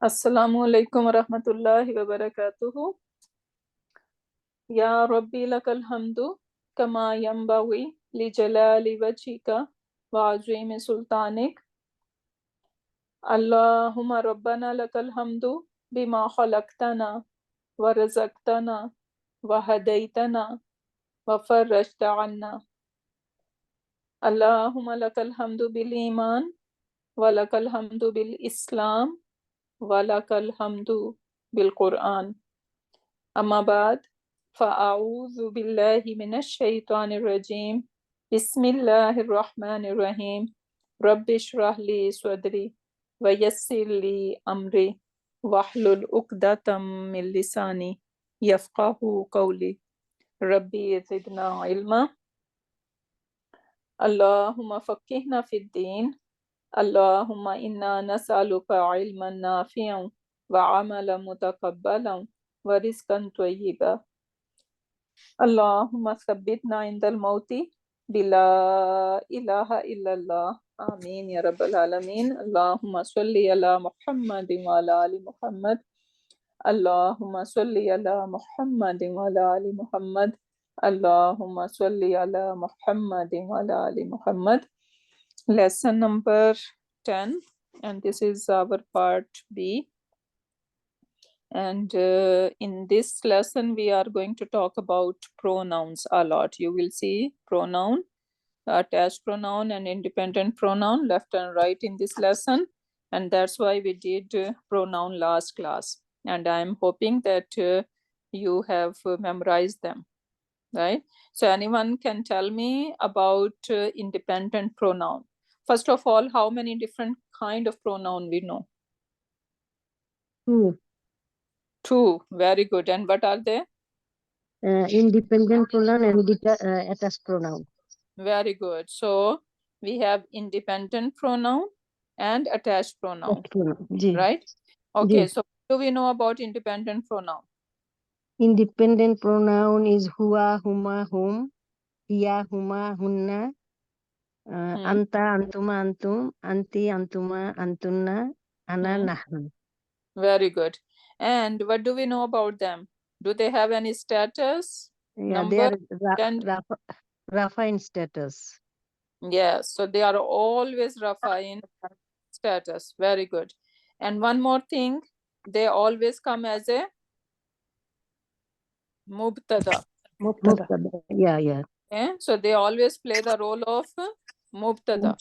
Assalamu alaikum wa rahmatullahi wa barakatuhu. Ya Rabbi lakal hamdu kama yambawi li jalali wajhika wa azimi sultanik. Allahumma rabbana lakal hamdu bima khalaqtana wa razaqtana wa hadaitana wa farajta anna. Allahumma lakal hamdu bil iman wa lakal hamdu bil islam wa lakal hamdu bil Quran. Amma ba'd, fa'a'udhu billahi minash shaitanir rajim. Bismillahir rahmanir rahim. Rabbi shrah li sadri wa yassir li amri wahlul uqdatam min lisani yafqahu qawli. Rabbi zidna ilma. Allahumma faqqihna fid din. Allahumma inna nas'aluka ilman nafi'an wa amalan mutakabbalan wa rizqan tayyiba. Allahumma sabbitna indal mauti bila ilaha illallah. Ameen ya rabbal alameen. Allahumma salli ala Muhammadin wa ala ali Muhammad. Allahumma salli ala Muhammadin wa ala ali Muhammad. Allahumma salli ala Muhammadin wa ala ali Muhammad. Lesson number 10, and this is our part B. And in this lesson, we are going to talk about pronouns a lot. You will see pronoun, attached pronoun, and independent pronoun left and right in this lesson. And that's why we did pronoun last class. And I'm hoping that you have memorized them, right? So anyone can tell me about independent pronoun. First of all, how many different kind of pronoun we know? Two. Very good. And what are they? Independent pronoun and attached pronoun. Very good. So we have independent pronoun and attached pronoun, right? Okay. So what do we know about independent pronoun? Independent pronoun is hua, huma, hum, hiya, huma, hunna, anta, antuma, antum, anti, antuma, antunna, ana, nahnu. Very good. And what do we know about them? Do they have any status? Yeah, they are rafa in status. Yes, so they are always rafa in status. Very good. And one more thing, they always come as a mubtada. Yeah, yeah. Okay? So they always play the role of mubtada.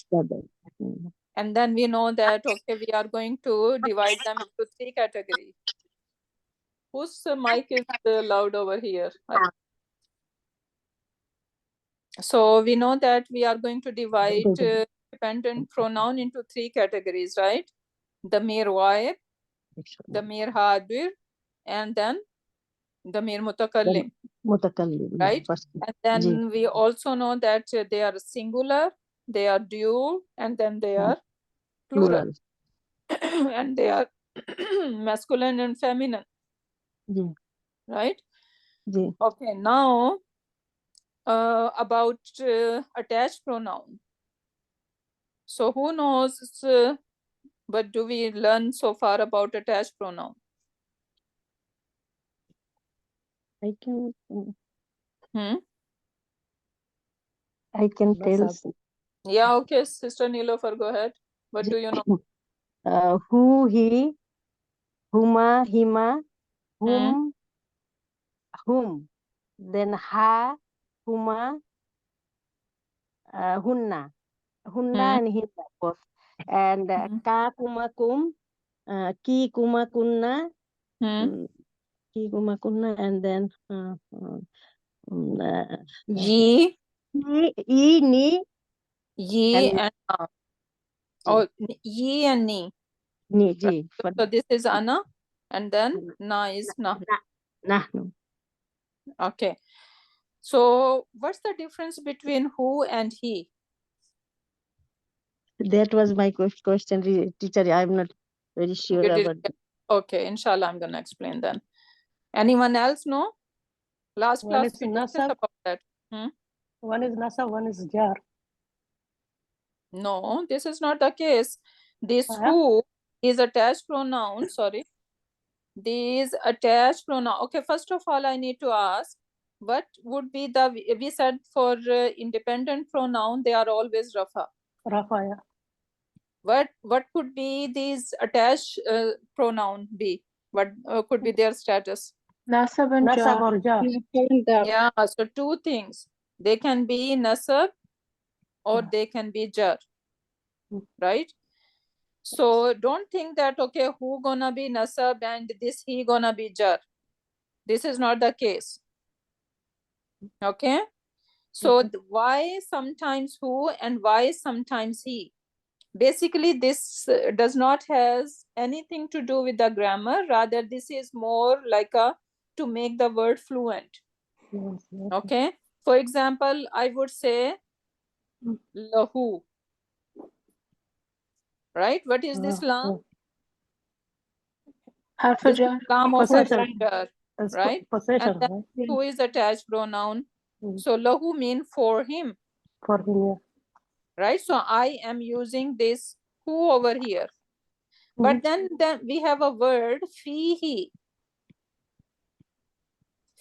And then we know that, okay, we are going to divide them into three categories. Whose mic is loud over here? So we know that we are going to divide dependent pronoun into three categories, right? Damir ghaib, damir hadir, and then damir mutakallim. Right? And then we also know that they are singular, they are dual, and then they are plural. And they are masculine and feminine. Right? Okay, now about attached pronoun. So who knows what do we learn so far about attached pronoun? I can tell. Yeah, okay, Sister Nilofer, go ahead. What do you know? Who, he, huma, hima, whom, whom, then ha, huma, hunna, and hinna both, and ka, kuma, kum, ki, kuma, kunna, ki, kuma, kunna, and then ye, ni, and oh, ye and ni. So this is ana, and then na is nahnu. Okay. So what's the difference between who and he? That was my question, teacher. I'm not very sure about it. Okay, inshallah, I'm going to explain then. Anyone else know? Last One class is we discussed nasab. about that. One is nasab, one is jar. No, this is not the case. This Yeah. who is attached pronoun. Sorry. These attached pronoun. Okay, first of all, I need to ask, what would be the, we said for independent pronoun, they are always rafa. Rafa, yeah. What could be these attached pronoun be? What could be their status? Nasab and Nasab jar. or jar. Yeah, so two things. They can be nasab or Yeah. they can be jar, Mm. right? So don't think that, okay, who gonna be nasab and this he gonna be jar. This is not the case. Okay, so Okay. why sometimes who and why sometimes he? Basically this does not has anything to do with the grammar, rather this is more like a to make the word fluent. Yes, yes. Okay, for example, I would say Mm. lahu, right? What is this lam? Harf This is jar. lam of Possession. harfujar, That's right? possession, And then right? who is attached pronoun? Mm. So lahu mean for him, For him, yeah. right? So I am using this who over here. But then we have a word fihi.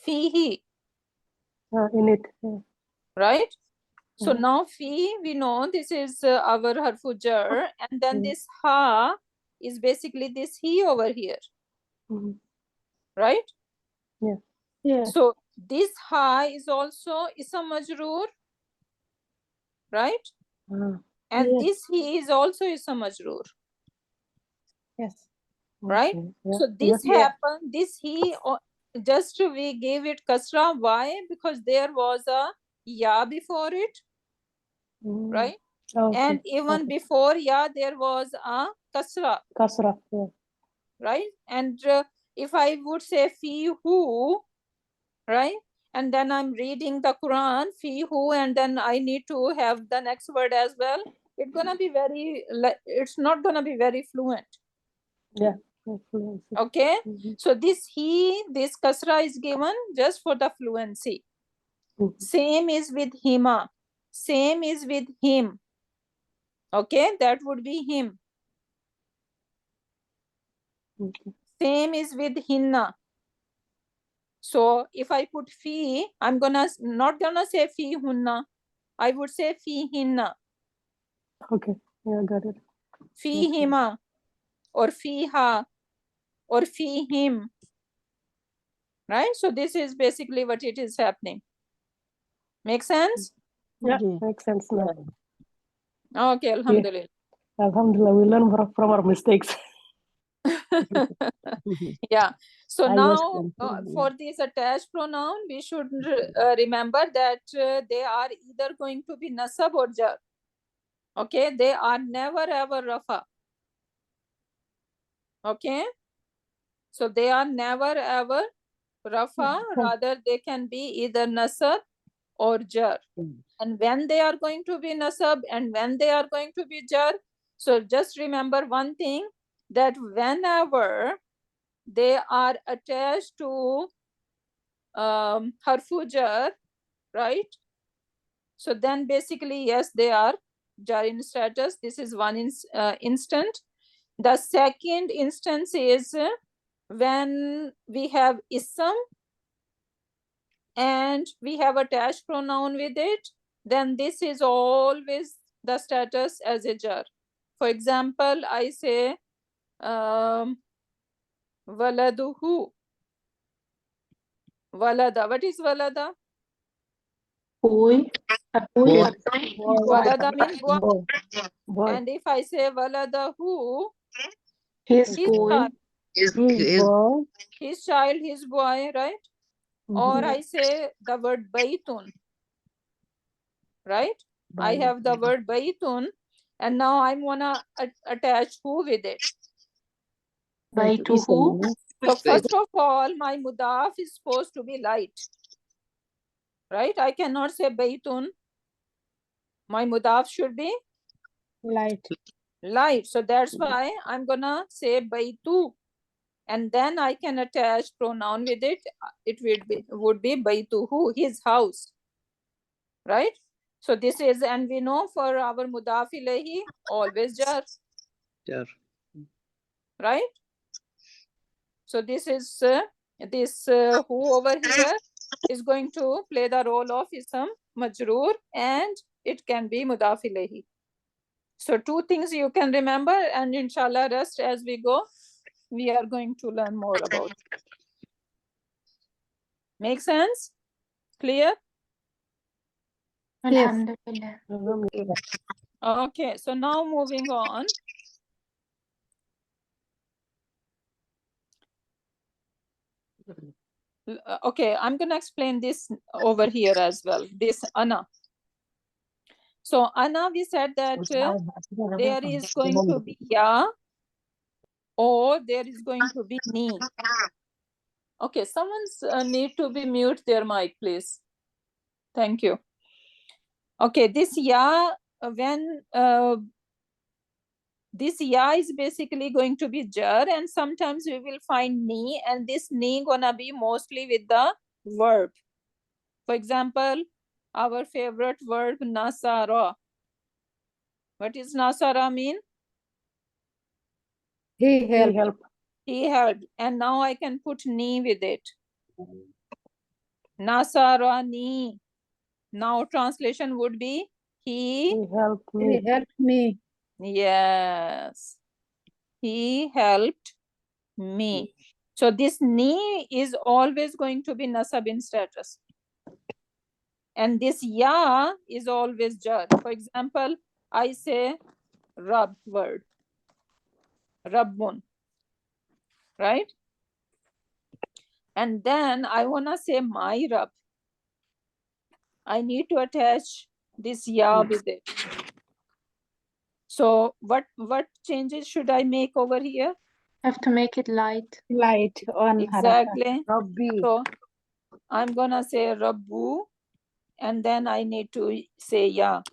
Fihi, In it. Yeah. right? So Mhm. now fi, we know this is our harfu jar, and then Mm. this ha is basically this he over here, Mhm. right? Yeah. Yeah. So this ha is also isam majroor, right? And Yeah. this he is also isam majroor, Yes. right? Okay. Yeah. So this Yeah. happened, this he, just we gave it kasra. Why? Because there was a ya before it, Mm. right? Okay. And even Okay. before ya there was a kasra, Kasra. Yeah. right? And if I would say fi who, right? And then I'm reading the Quran, fi who, and then I need to have the next word as well. It's gonna be very, it's not gonna be very fluent. Yeah. Fluency. Okay, Mhm. so this he, this kasra is given just for the fluency. Mhm. Same is with hima, same is with him. Okay, that would be him. Okay. Same is with hinna. So if I put fi, I'm not gonna say fi hunna. I would say fi hinna, Okay. Yeah, got it. fi hima, or fiha, or fi him. Right? So this is basically what it is happening. Make sense? Yeah, makes sense now. Okay, alhamdulillah. Alhamdulillah, we learn from our mistakes. Yeah. So I was now confused. for this attached pronoun, we should remember that they are either going to be nasab or jar. Okay, they are never ever rafa. Okay, so they are never ever rafa, rather they can be either nasab or jar. And when they are going to be nasab and when they are going to be jar, so just remember one thing, that whenever they are attached to harfu jar, right? So then basically, yes, they are jar in status. This is one instant. The second instance is when we have ism and we have attached pronoun with it, then this is always the status as a jar. For example, I say waladuhu. Walada. What is walada? Boy. A boy. Walada means boy. Boy. And if I say waladahu, His his boy. child, Boy. his child, his boy, right? Or I say the word baitun, right? I have the word baitun, and now I'm gonna attach who with it. By to who? So first of all, my mudaf is supposed to be light, right? I cannot say baitun. My mudaf should be Light. light. So that's why I'm gonna say baitu. and then I can attach pronoun with it. It would be baytuhu, his house, right? So this is, and we know for our mudaf ilayhi, always jar, Jar. right? So this is who over here is going to play the role of ism majroor, and it can be mudaf ilayhi. So two things you can remember, and inshallah rest as we go, we are going to learn more about. Make sense? Clear? Alhamdulillah. Okay, so now moving on. Okay, I'm gonna explain this over here as well, this ana. So ana, we said that there is going to be ya, or there is going to be ni. Okay, someone's need to be mute their mic, please. Thank you. Okay, this ya, when this ya is basically going to be jar, and sometimes we will find ni, and this ni gonna be mostly with the verb. For example, our favorite verb nasara. What is nasara mean? He helped. He helped, and now I can put ni with it. Nasarani. Now translation would be he helped me. He helped me. Yes, he helped me. So this ni is always going to be nasab in status, and this ya is always jar. For example, I say rab word, rabbun, right? And then I wanna say my rab. I need to attach this ya with it. So what changes should I make over here? Have to make it light. Light on Exactly. Rabbi. So I'm gonna say Rabbu, and then I need to say ya.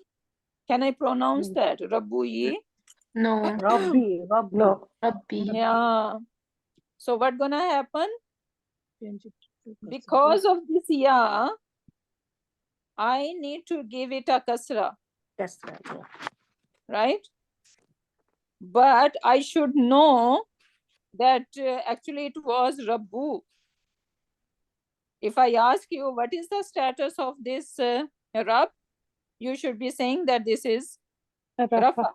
Can I pronounce that? Rabbu yi? No. Rabbi. No. Rabbi. Yeah. So what gonna happen? Because of this ya, I need to give it a kasra. Kasra, yeah. Right? But I should know that actually it was Rabbu. If I ask you what is the status of this Rab, you should be saying that this is Rafa.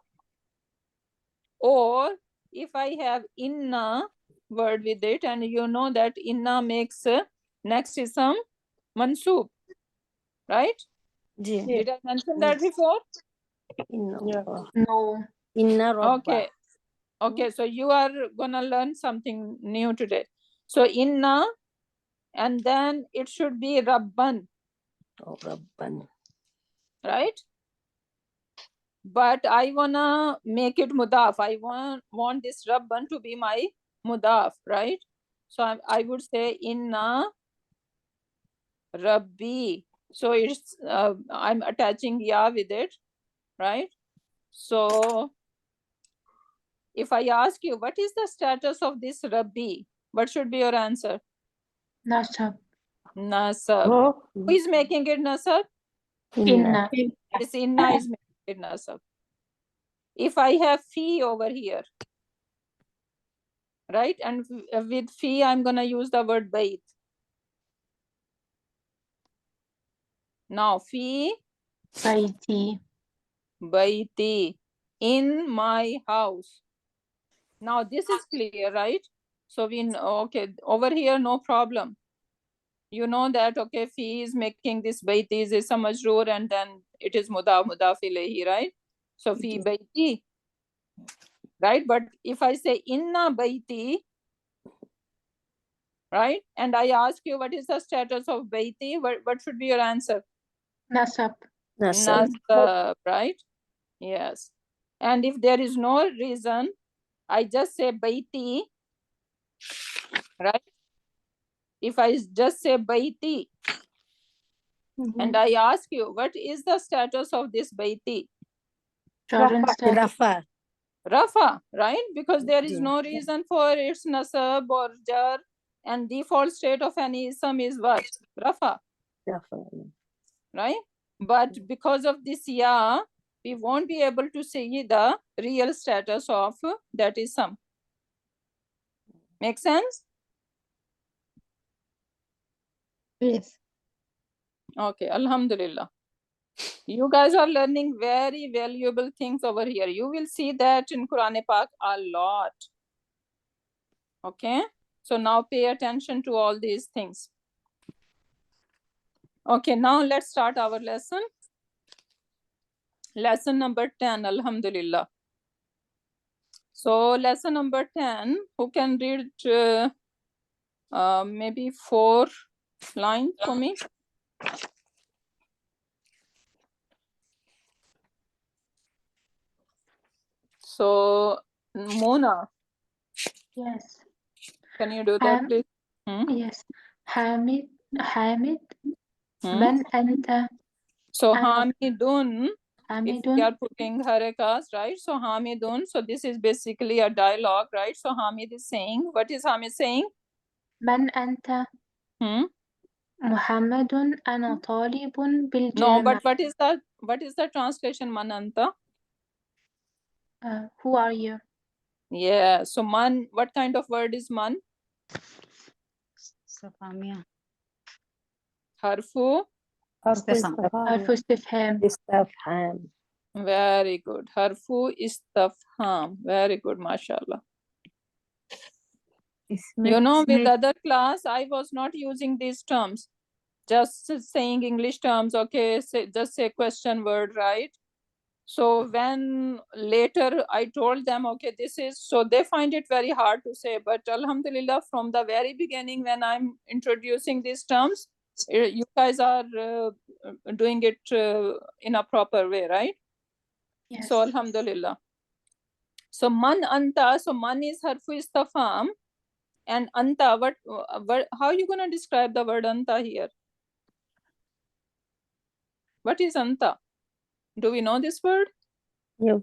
Or if I have inna word with it, and you know that inna makes next is some mansub, right? Yeah. Did I mention that before? Yeah. No. Inna Rabba. Okay. Okay, so you are gonna learn something new today. So inna, and then it should be Rabban, Oh, Rabban. right? But I wanna make it mudaf. I want this Rabban to be my mudaf, right? So I would say inna Rabbi. So it's I'm attaching ya with it, right? So if I ask you what is the status of this Rabbi, what should be your answer? Nasab. Nasab. Oh. Who is making it nasab? Inna. This inna is making it nasab. If I have fi over here, right, and with fi I'm gonna use the word bait. Now fi Baiti. baiti, in my house. Now this is clear, right? So we know, okay, over here no problem. You know that, okay, fi is making this baiti is a majroor, and then it is mudaf ilayhi, right? So fi baiti, right? But if I say inna baiti, right, and I ask you what is the status of baiti, what should be your answer? Nasab. Nasab. Nasab, right? Yes. And if there is no reason, I just say baiti, right? If I just say baiti, and I ask you what is the status of this baiti? Current status. Rafa. Rafa, right? Because there is no reason for its nasab or jar, and default state of any ism is what? Rafa, right? But because of this ya, we won't be able to see the real status of that ism. Make sense? Yes. Okay, Alhamdulillah. You guys are learning very valuable things over here. You will see that in Quran Pak a lot. Okay, so now pay attention to all these things. Okay, now let's start our lesson. Lesson number 10, Alhamdulillah. So lesson number 10, who can read maybe 4 lines for me? So Mona, Yes. can you do that, please? Yes. Hamid. Hmm? Man anta. So Ana Hamidun, if we Hamidun. are putting harakas, right? So Hamidun, so this is basically a dialogue, right? So Hamid is saying, what is Hamid saying? Man anta. Hmm? Muhammadun ana talibun bil No, jama'. but what is the translation mananta? Who are you? Yeah, so man, what kind of word is man? Safamia. Harfu. Harfu istifham. Very good. Harfu istafham. Very good, mashallah. You know, with other class, I was not using these terms. Just saying English terms, okay, just say question word, right? So when later I told them, okay, this is, so they find it very hard to say, but Alhamdulillah, from the very beginning, when I'm introducing these terms, you guys are doing it in a proper way, right? Yes. So Alhamdulillah. So man anta, so man is harfu istafham, and anta, what how are you going to describe the word anta here? What is anta? Do we know this word? Yeah.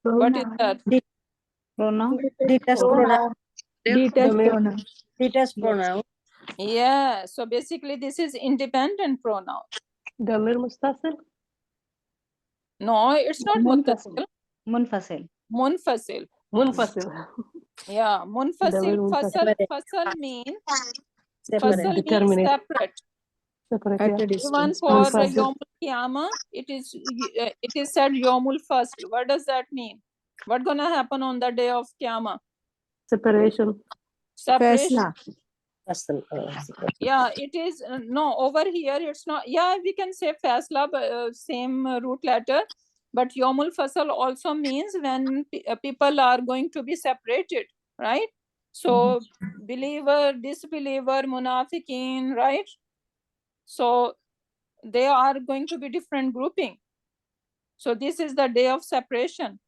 What is that? Pronoun. Detached pronoun. Detached pronoun. Yeah, so basically this is independent pronoun. ضمير متصل. No, it's not muttasil. منفصل. Munfasil. منفصل. Yeah, munfasil. ضمير منفصل. Fasal means Separate. Determinate. separate. Separate. Yeah. Even for Munfasil. Yomul Qiyamah, it is said Yomul Fasl. What does that mean? What gonna happen on the day of Qiyamah? Separation. Separation. Fasal. Yeah, it is. No, over here it's not. Yeah, we can say Fasla, same root letter. But Yomul Fasal also means when people are going to be separated, right? So believer, disbeliever, munafiqeen, right? So they are going to be different grouping. So this is the day of separation,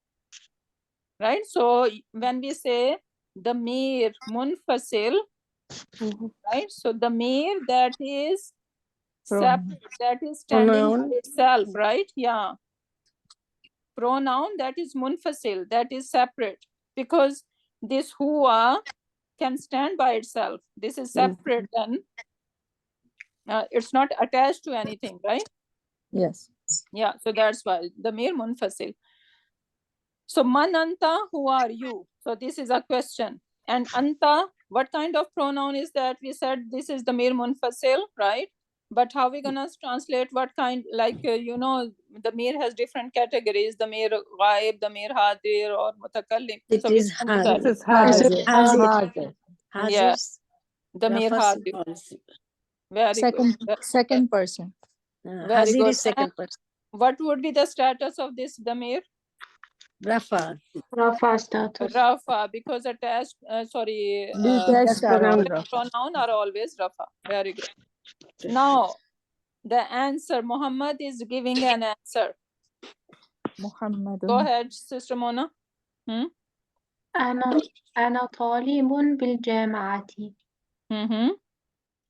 right? So when we say the Mir Munfasil, right? So the Mir that is separate, that is standing Pronoun. by itself, right? Yeah. Pronoun that is munfasil, that is separate, because this huwa can stand by itself. This is separate, then it's not attached to anything, right? Yes. Yeah, so that's why the mere munfasil. So man anta, who are you? So this is a question. And anta, what kind of pronoun is that? We said this is the mere munfasil, right? But how we gonna translate what kind, like, you know, the mir has different categories, the mir ghaib, the mir hadir, or mutakallim. It So which is one is hard. that? This is hard. Hazir. Yeah, the mir Rafa's hadir. policy. Very good. Second person. Very Hazir good. is second person. What would be the status of this damir? Rafa. Rafa status. Rafa, because attached, Detached pronoun. pronoun are always Rafa. Very good. Now, the answer, Muhammad is giving an answer. Muhammadun. Go ahead, Sister Mona. أنا طالب بالجامعة.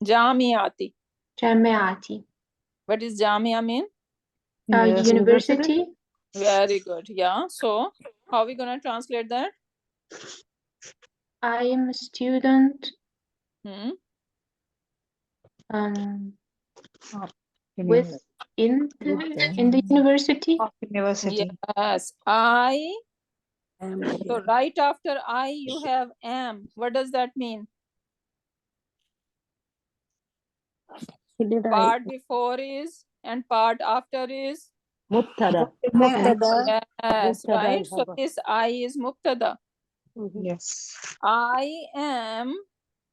Jamiati. جامعة. What is Jamia mean? Yes, University. Very good. Yeah. So, How are we going to translate that? I am a student Hmm? with in the university. Of university. Yes. So right after I, you have am. What does that mean? Part before is and part after is? Mubtada. Mubtada. Yes, Mubtada right? and So khabar. this I is mubtada. Yes. I am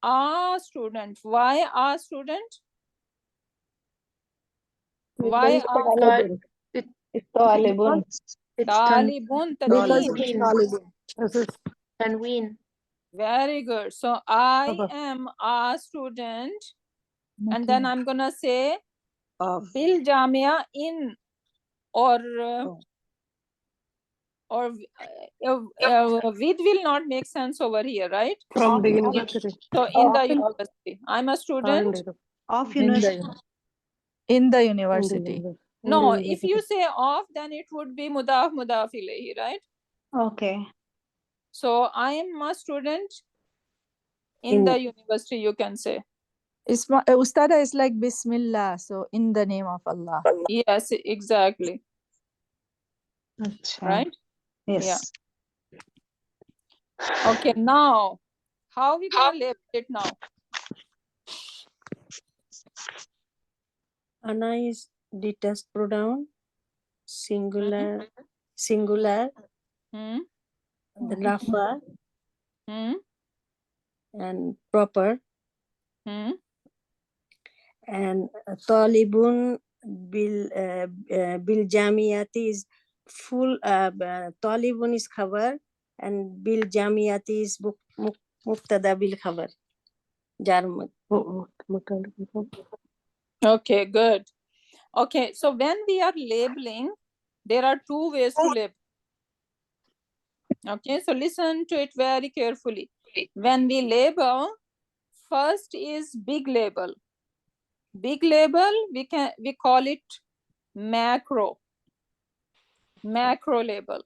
a student. Why a student? Why a? But It's talibun. it's Talibun, Because tanween. it's talibun. This is tanween. Very good. So I khabar. am a student, and then I'm gonna say bil jamia in or with will not make sense over here, right? From the university. So in the university, I'm a student. Of In university. in the In the university. university. No, if you say of, then it would be mudaf mudaf ilayhi, right? Okay. So I am a student in the university, you can say. Ustada is like Bismillah, so in the name of Allah. Yes, exactly. Acha. Right? Yes. Okay, now how are we gonna label it now? Ana is detached pronoun, singular, Hmm? the rafa Hmm? and proper, Hmm? and talibun bil jamiyati is full. Talibun is khabar, and bil jamiyati is mubtada bil khabar. Jarmut. Okay, good. Okay, so when we are labeling, there are two ways to label. Okay, so listen to it very carefully. When we label, first is big label. Big label, we call it macro label.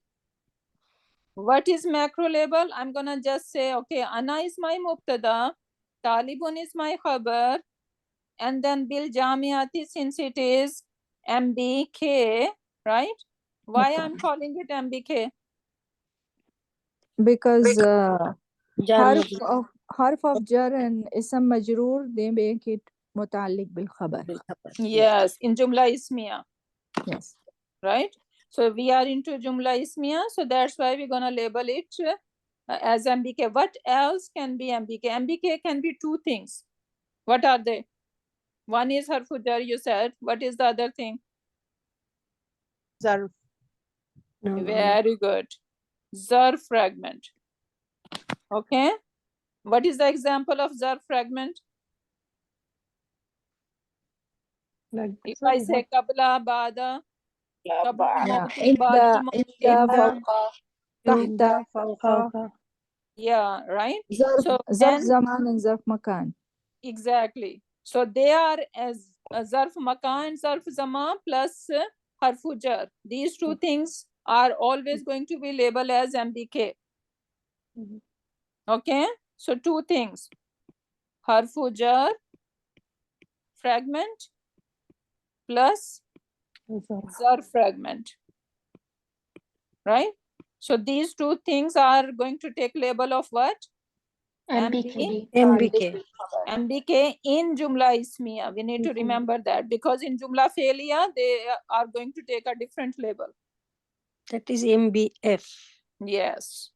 What is macro label? I'm gonna just say, okay, Ana is my mubtada, Talibun is my khabar, and then bil jamiati, since it is MBK, right? Why I'm calling it MBK? Because Jarmut. harf of jar and ism majroor, they make it muta'alliq bil khabar. Yes, in Jumla Ismiya, Yes. right? So we are into Jumla Ismiya, so that's why we're gonna label it as MBK. What else can be MBK? MBK can be two things. What are they? One is harfu jar, you said. What is the other thing? Zarf. Very good. Zar fragment. Okay. What is the example of zar fragment? Like If this I one. say kabla, bada, kabla Yeah. maut, In bada the maut. fawqa, tahta, fawqa. Fawqa. Yeah, right. So Zarf then zaman and zarf makan. exactly. So they are as zarf makan, zarf zaman plus harfu jar. These two things are always going to be labeled as MBK. Okay. So two things. Harfu jar fragment plus zar fragment, right? So these two things are going to take label of what? MBK. MBK. MBK in Jumla Ismiya. We need to remember that, because in Jumla Felia, they are going to take a different label. That is MBF. Yes.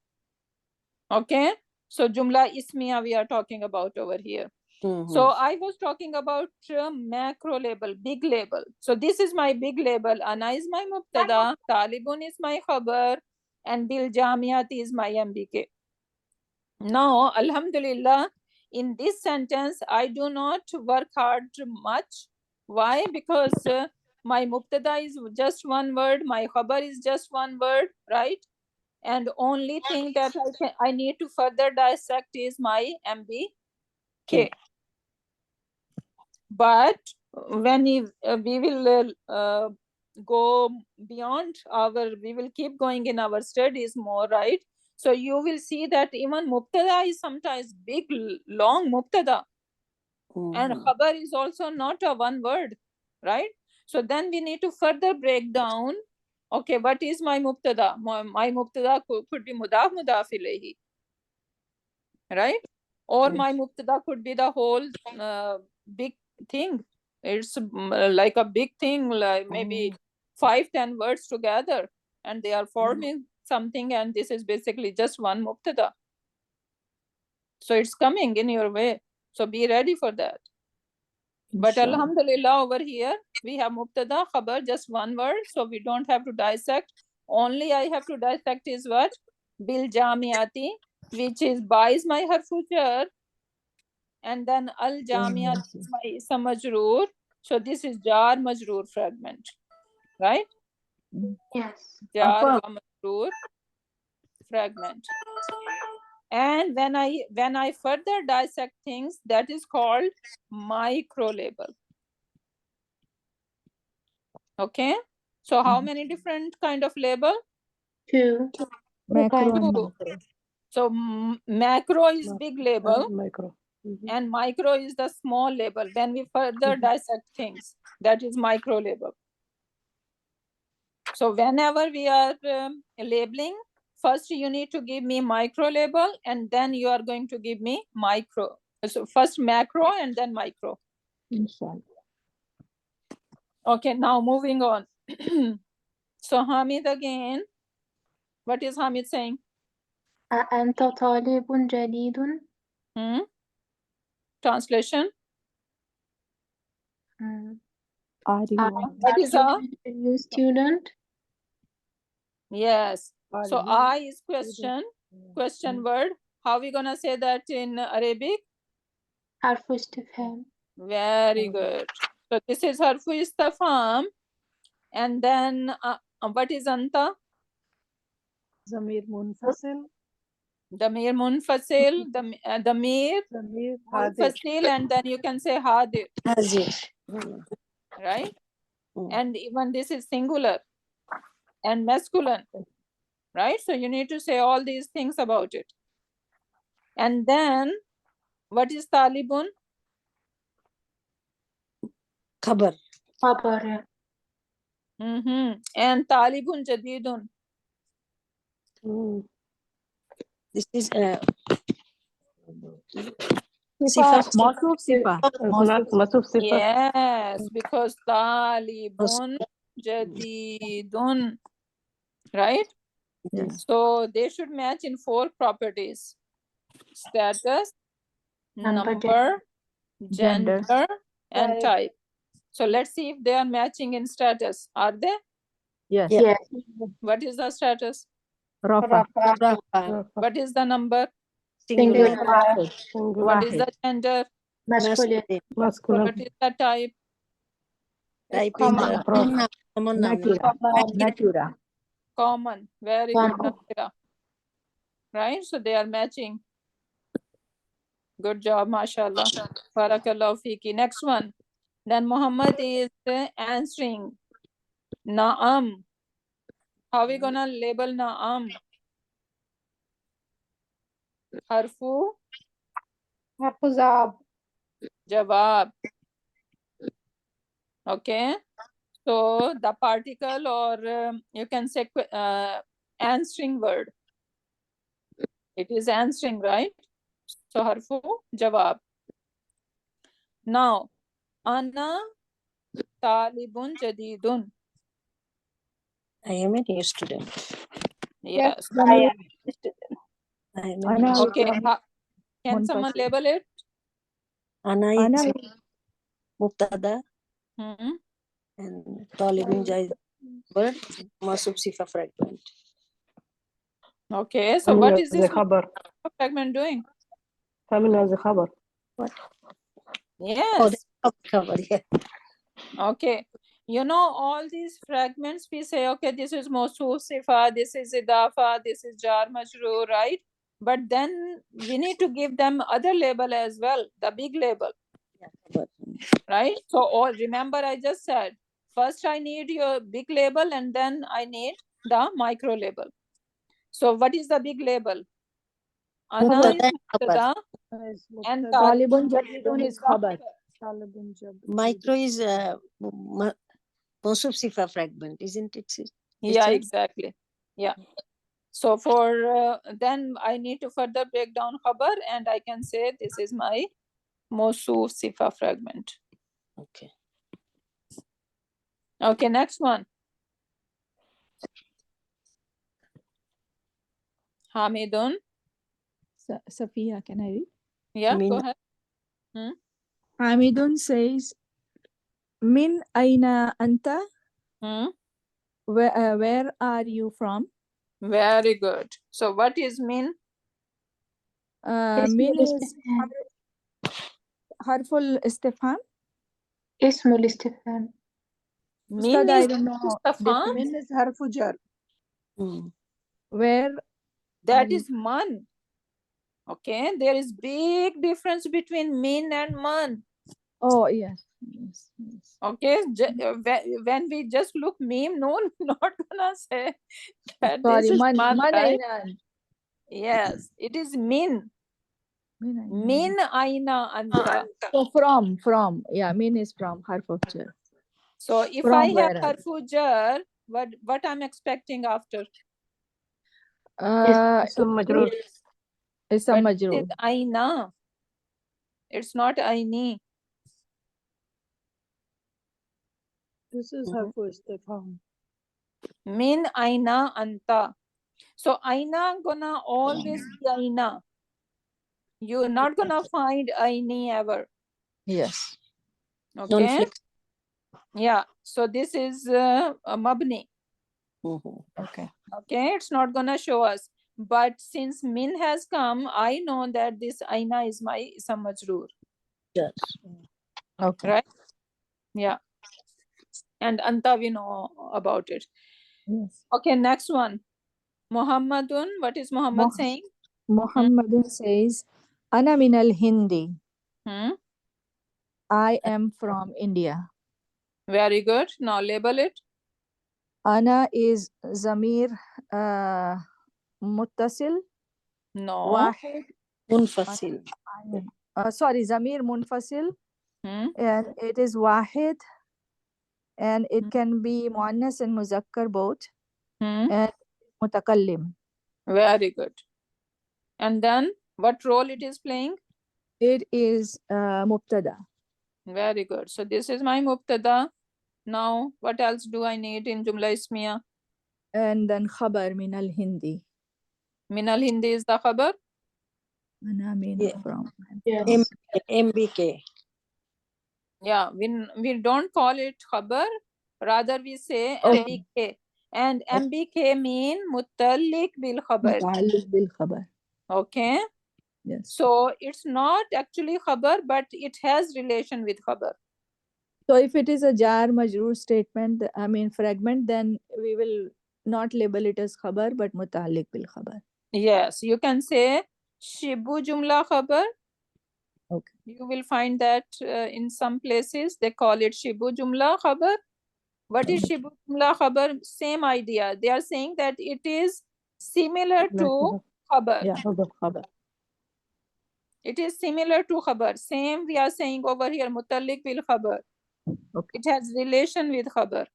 Okay. So Jumla Ismiya we are talking about over here. So I was talking about macro label, big label. So this is my big label. Ana is my mubtada, Talibun is my khabar, and bil jamiyat is my MBK. Now, alhamdulillah, in this sentence, I do not work hard much. Why? Because my mubtada is just one word, my khabar is just one word, right? And only thing that I need to further dissect is my MBK. But when we will go beyond we will keep going in our studies more, right? So you will see that even mubtada is sometimes big, long mubtada. And khabar is also not a one word, right? So then we need to further break down, okay, what is my mubtada? My mubtada could be mudaf ilayhi, right? Or my mubtada could be the whole big thing. It's like a big thing, like maybe 5-10 words together, and they are forming something, and this is basically just one mubtada. So it's coming in your way. So be ready for that. But alhamdulillah, over here we have mubtada, khabar, just one word, so we don't have to dissect. Only I have to dissect is what? Bil jamiati, which is ba is my harfu jar, and then al jamiat is my ism majroor. So this is jar majroor fragment, right? Yes. Jar wa majroor fragment. And when I further dissect things, that is called micro label. Okay, so how many different kind of label? Two. Macro and Two. micro. So macro is big label, Micro. and micro is the small label. When we further dissect things, that is micro label. So whenever we are labeling, first you need to give me micro label, and then you are going to give me micro. So first macro and then micro. Inshallah. Okay, now moving on. So Hamid again. What is Hamid saying? أأنت طالب جديد؟ Translation. Are you What is a? A new student? Yes. Are So you I is question word. How we gonna say that in Arabic? حرف استفهام. Very good. So this is harfu istifham, and then what is anta? ضمير منفصل Damir munfasil, damir ضمير حاضر munfasil, and then you can say hadir, right? And even this is singular and masculine, right? So you need to say all these things about it. And then what is talibun? خبر. خبر. And talibun jadidun. This is صفة. موصوف صفة مصوف صفة Yes, because talibun jadidun, right? Yes. So they should match in 4 properties: status, number, Gender. gender, and type. So let's see if they are matching in status. Are they? Yes. Yes. What is the status? Rafa. What is the number? Singular. What is the gender? Masculine. masculine What is the type? Type Common. common noun. Natura. Common. Very good. Nakira. Right? So they are matching. Good job, mashallah. Barakallahu fiki. Next one. Then Muhammad is answering. Naam. How are we gonna label Naam? Harfu Jawab. Okay. So the particle, or you can say answering word. It is answering, right? So harfu Jawab. Now, Ana talibun jadidun. I am a new student. Yes. I am a new أنا Okay. Can someone منفصل. label it? Ana أنا is mubtada and talibun jai word masuf sifa fragment. Okay. So what is this خبر fragment doing? ثامن زي خبر Yes. Cover, yeah. Okay. You know, all these fragments, we say, okay, this is mawsuf sifa, this is idafa, this is jar majroor, right? But then we need to give them other label as well, the big label, Yeah, cover. right? So all, remember I just said, first I need your big label and then I need the micro label. So what is the big label? Ana is mubtada and Talibun Jadidun is khabar. Micro is Mansub Sifa fragment, isn't it? yeah, exactly. Yeah. So for then I need to further break down khabar and I can say this is my Mawsuf Sifa fragment. Okay. Okay, next one. Hamidun. Safiya, can I read? Yeah, Min. go ahead. Hamidun says, Min aina anta? Where are you from? Very good. So what is min? Min is harful istifham. اسم الاستفهام. Min Ustad, I is don't know. istifham. Min is harfu jar. Mm. Where That are you? is man. Okay, there is big difference between min and man. Oh, yes. Yes. Okay, when we just look meme, no, not gonna say that Sorry, this is man right? aina. Yes, it is min. Min aina anta. So from. Yeah, min is from harf of jar. So if From I have where are harfu jar, what I'm expecting after? اسم مجرور. It's a But majroor. it's aina. It's not aini. This is harfu istifham. Min aina anta. So aina gonna always be aina. You're not gonna find aini ever. Yes. Okay. Non-flex. Yeah. So this is a mabni. Okay. Okay. It's not gonna show us. But since min has come, I know that this aina is my ism majroor. Yes. Okay. Right? Yeah. And anta we know about it. Yes. Okay. Next one. Muhammadun. What is Muhammad saying? Muhammadun says, Ana min al Hindi. I am from India. Very good. Now label it. Ana is zamir muttasil. No. Wahid. Munfasil. Sorry, zamir munfasil. And it is wahid. And it can be muannas and muzakkar both. And mutakallim. Very good. And then what role it is playing? It is mubtada. Very good. So this is my mubtada. Now what else do I need in Jumla Ismiya? And then khabar min al Hindi. Min al Hindi is the khabar? Ana min from. Yes. MBK. Yeah, we don't call it khabar. Rather we say MBK. And MBK mean mutallik bil khabar. Muta'alliq bil khabar. Okay. Yes. So it's not actually khabar, but it has relation with khabar. So if it is a jar majroor statement, fragment, then we will not label it as khabar, but muta'alliq bil khabar. Yes, you can say shibu jumla khabar. Okay. You will find that in some places they call it shibu jumla khabar. What is shibu jumla khabar? Same idea. They are saying that it is similar to khabar. Yeah, khabar. It is similar to khabar. Same we are saying over here, mutallik bil khabar. Okay. It has relation with khabar,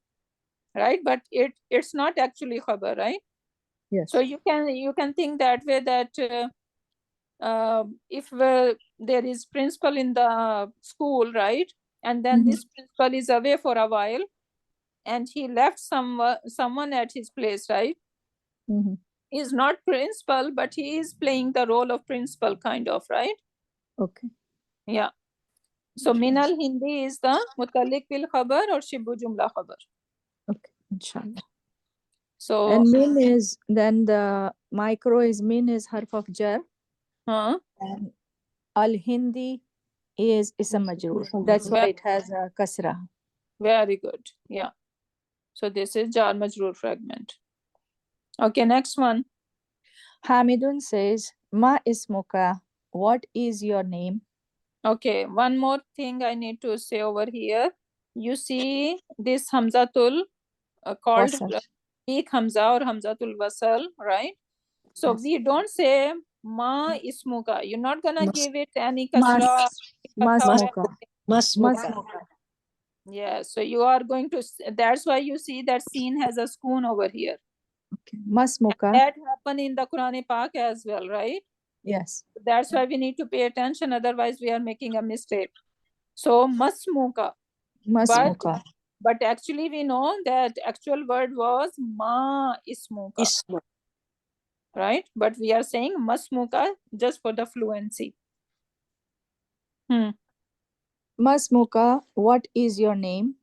right? But it's not actually khabar, right? Yes. So you can think that way, that if there is principal in the school, right? And then this principal is away for a while and he left someone at his place, right? He's not principal, but he is playing the role of principal, kind of, right? Okay. Yeah. So minal Hindi is the mutallik bil khabar or shibu jumla khabar. Okay, inshallah. So And min is, then the micro is min is harf of jar. And al Hindi is ism majroor. That's why it has a kasra. Very good. Yeah. So this is jar majroor fragment. Okay, next one. Hamidun says, Ma ismuka, what is your name? Okay, one more thing I need to say over here. you see this Hamzatul called Wasal. weak Hamza or Hamzatul Wasal, right? So Yes. we don't say ma ismuka. You're not gonna give it any Mas. kasra, Masmuka. Masmuka. Masmuka. yeah. So you are going to. That's why you see that scene has a spoon over here. Okay. Masmuka. That happened in the Quran Pak as well, right? Yes. That's why we need to pay attention. Otherwise, we are making a mistake. So masmuka. Masmuka. But actually, we know that actual word was ma ismuka, Ismu. right? But we are saying masmuka just for the fluency. Masmuka, what is your name?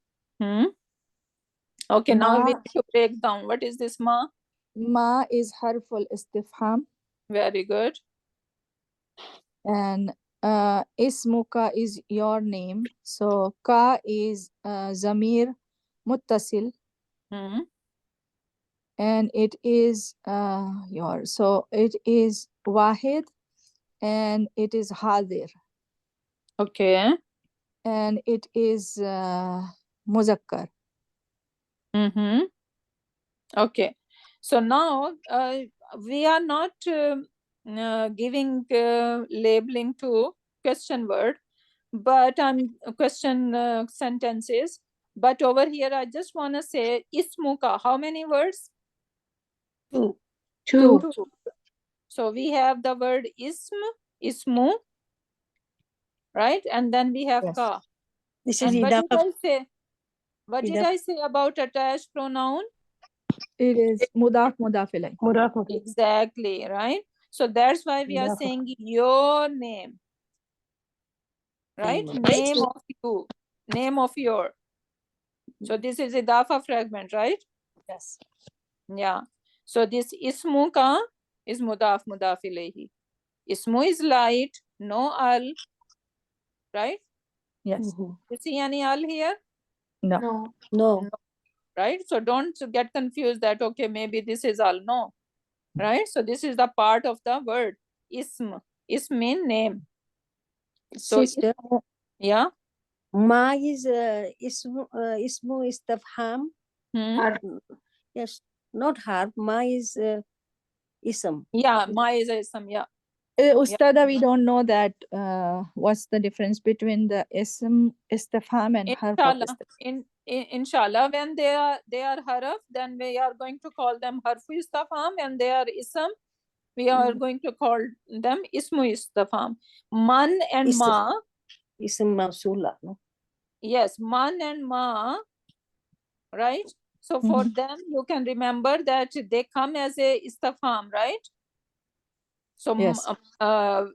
Okay, now we Ma. need to break down. What is this ma? Ma is harful istifham. Very good. And ismuka is your name. So ka is zamir muttasil. And it is yours. So it is wahid and it is hadir. Okay. And it is muzakkar. Okay. So now we are not giving labeling to question word, but question sentences. But over here, I just want to say ismuka. How many words? Two. Two. So we have the word ismu, right? And then we have Yes. ka. This is And what did idafa. I say? What did I say about attached pronoun? It is mudaf mudaf ilay. مضاف Exactly, right? So that's why we are مضاف saying your name, right? Name of you, name of your. So this is idafa fragment, right? Yes. Yeah. So this ismu ka is mudaf mudaf ilayhi. Ismu is light, no al, right? Yes. You see any al here? No. No. No. Right? So don't get confused that, okay, maybe this is al. No, right? So this is the part of the word ism. Ism mean name. So Sister, yeah. ma is ismu istifham. Yes, not harf. Ma is ism. Yeah, ma is ism. Yeah. Ustada, we don't know that what's the difference between the ism istifham and harf of Inshallah, istifham. inshallah, when they are harf, then we are going to call them harfu istifham, and they are ism, we are going to call them ismu istifham. Man and Ism. ma. Ism mawsula, no? Yes, man and ma, right? So for them, you can remember that they come as a istifham, right? So Yes.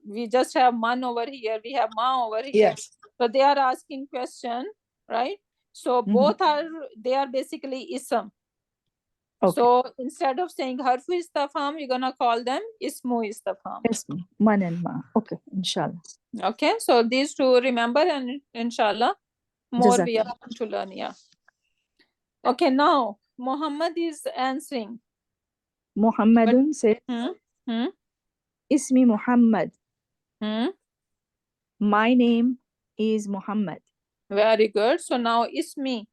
we just have man over here, we have ma over here. Yes. So they are asking question, right? So both they are basically ism. Okay. So instead of saying harfu istifham, we're gonna call them ismu istifham. Ism, man and ma. Okay, inshallah. Okay, so these two remember, and inshallah more we are Jazakallah. going to learn. Yeah. Okay, now Muhammad is answering. Muhammadun says, Ismi Muhammad. My name is Muhammad. Very good. So now ismi.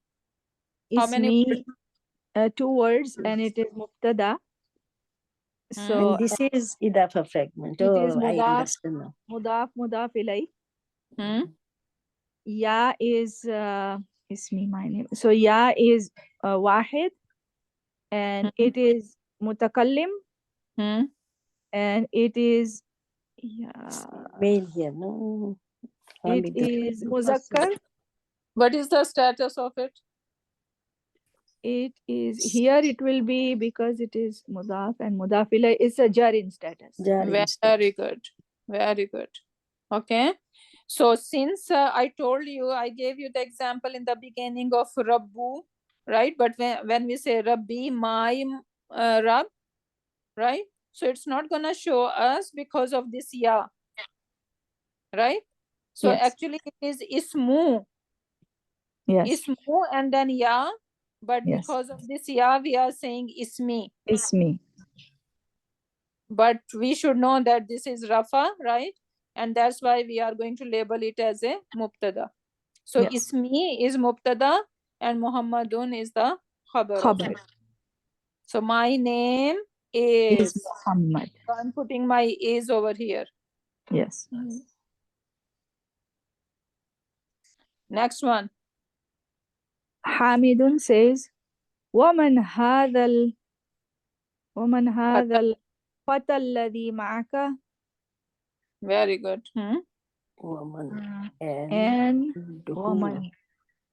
How many Ismi, 2 words, and it is mubtada. So And this is idafa fragment. it is I mudaf, understand now. mudaf ilay. Ya is ismi, my name. So ya is wahid, and it is mutakallim, and it is Male here, no? it is muzakkar. What is the status of it? It is here. It will be, because it is mudaf and mudaf ilay, it's a jar in status. Very good. Very good. Okay. So since I told you, I gave you the example in the beginning of Rabbu, right? But when we say Rabbi, my Rab, right? So it's not going to show us because of this ya, right? So Yes. actually it is ismu. Yes. Ismu and then ya. But Yes. because of this ya, we are saying ismi. Ismi. But we should know that this is Rafa, right? And that's why we are going to label it as a Mubtada. So Yes. ismi is mubtada and Muhammadun is the khabar of Khabar it. So my name is is. Muhammad. So I'm putting my is over here. Yes. Next one. Hamidun says, ومن هذا الفتى الذي معك. Very good. Woman. And woman.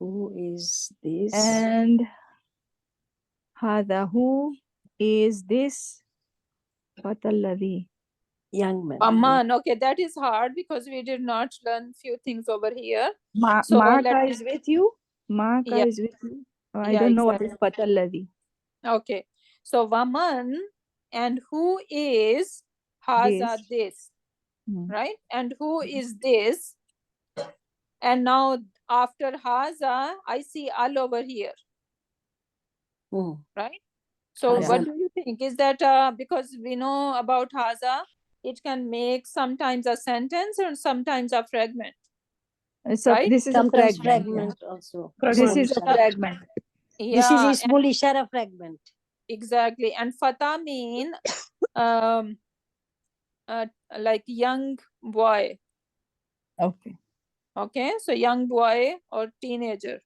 Who is this? And هذا who is this فتى الذي. Young man. Aman. Okay, that is hard because we did not learn few things over here. So Maka is with you. Maka Yeah. is with you. I Yeah, don't know exactly. what is فتى الذي. Okay. So Vaman and who is Haza this, right? And who is this? And now after Haza, I see Al over here, right? So Haza. what do you think? Is that because we know about Haza, it can make sometimes a sentence or sometimes a fragment. So right? this is Sometimes a fragment. fragment also. This is a fragment. This Yeah, is Ismul Ishara fragment. exactly. And Fata mean like young boy. Okay. Okay, so young boy or teenager.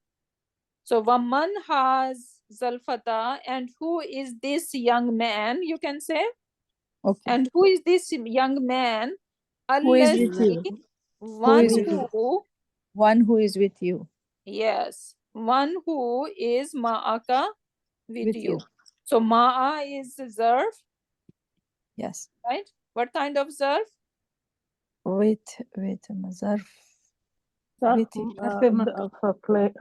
So Waman has Zalfata, and who is this young man? You can say. Okay. And who is this young man? Who is with you? One is with you? One who is with you. Yes, one who is Ma'aka with you. you. So Ma'a is zarf, Yes. right? What kind of zarf? With Mazarf. ظرف place.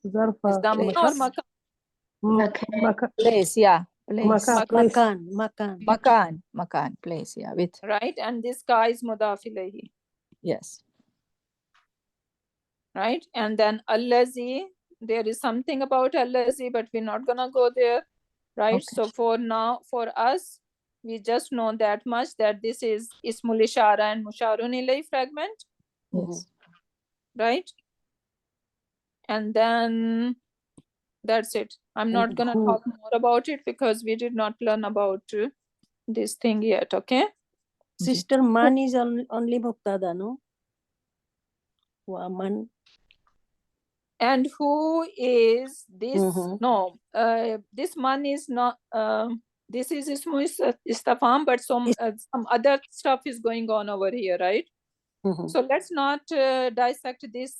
ظرف Is Dhamma or Makan? Place, yeah. Place. Makan. Place, yeah. With. Right, and this guy is Mudaf ilayhi. Yes. Right, and then Allazi, there is something about Allazi, but we're not gonna go there. Right, Okay. so for now, for us, we just know that much, that this is Ismul Ishara and Musharun ilayhi fragment. Yes. Right, and then that's it. I'm not gonna talk more about it because we did not learn about this thing yet. Okay, Sister, man is only mubtada, no? Woman. and who is this? No, this man is not. This is Ismu Istafam, but some other stuff is going on over here, right? So let's not dissect this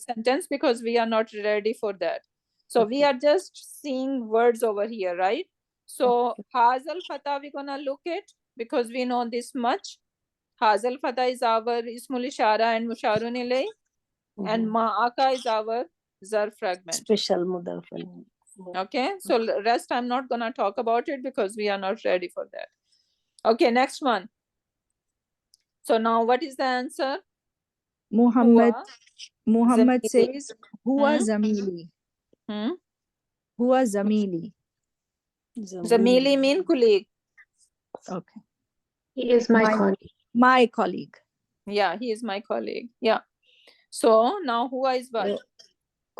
sentence because we are not ready for that. So we are just seeing words over here, right? So Hazal Fatah we're gonna look at because we know this much. Hazal Fatah is our Ismul Ishara and Musharun ilay, and Ma'aka is our Zar fragment. Special mudaf. Okay, so rest I'm not gonna talk about it because we are not ready for that. Okay, next one. So now what is the answer? Muhammad Zamili. says, Huwa Zamili. Huwa Zamili. Zamili mean colleague. Okay. He is my colleague. My colleague. Yeah, he is my colleague. Yeah. So now Huwa is what?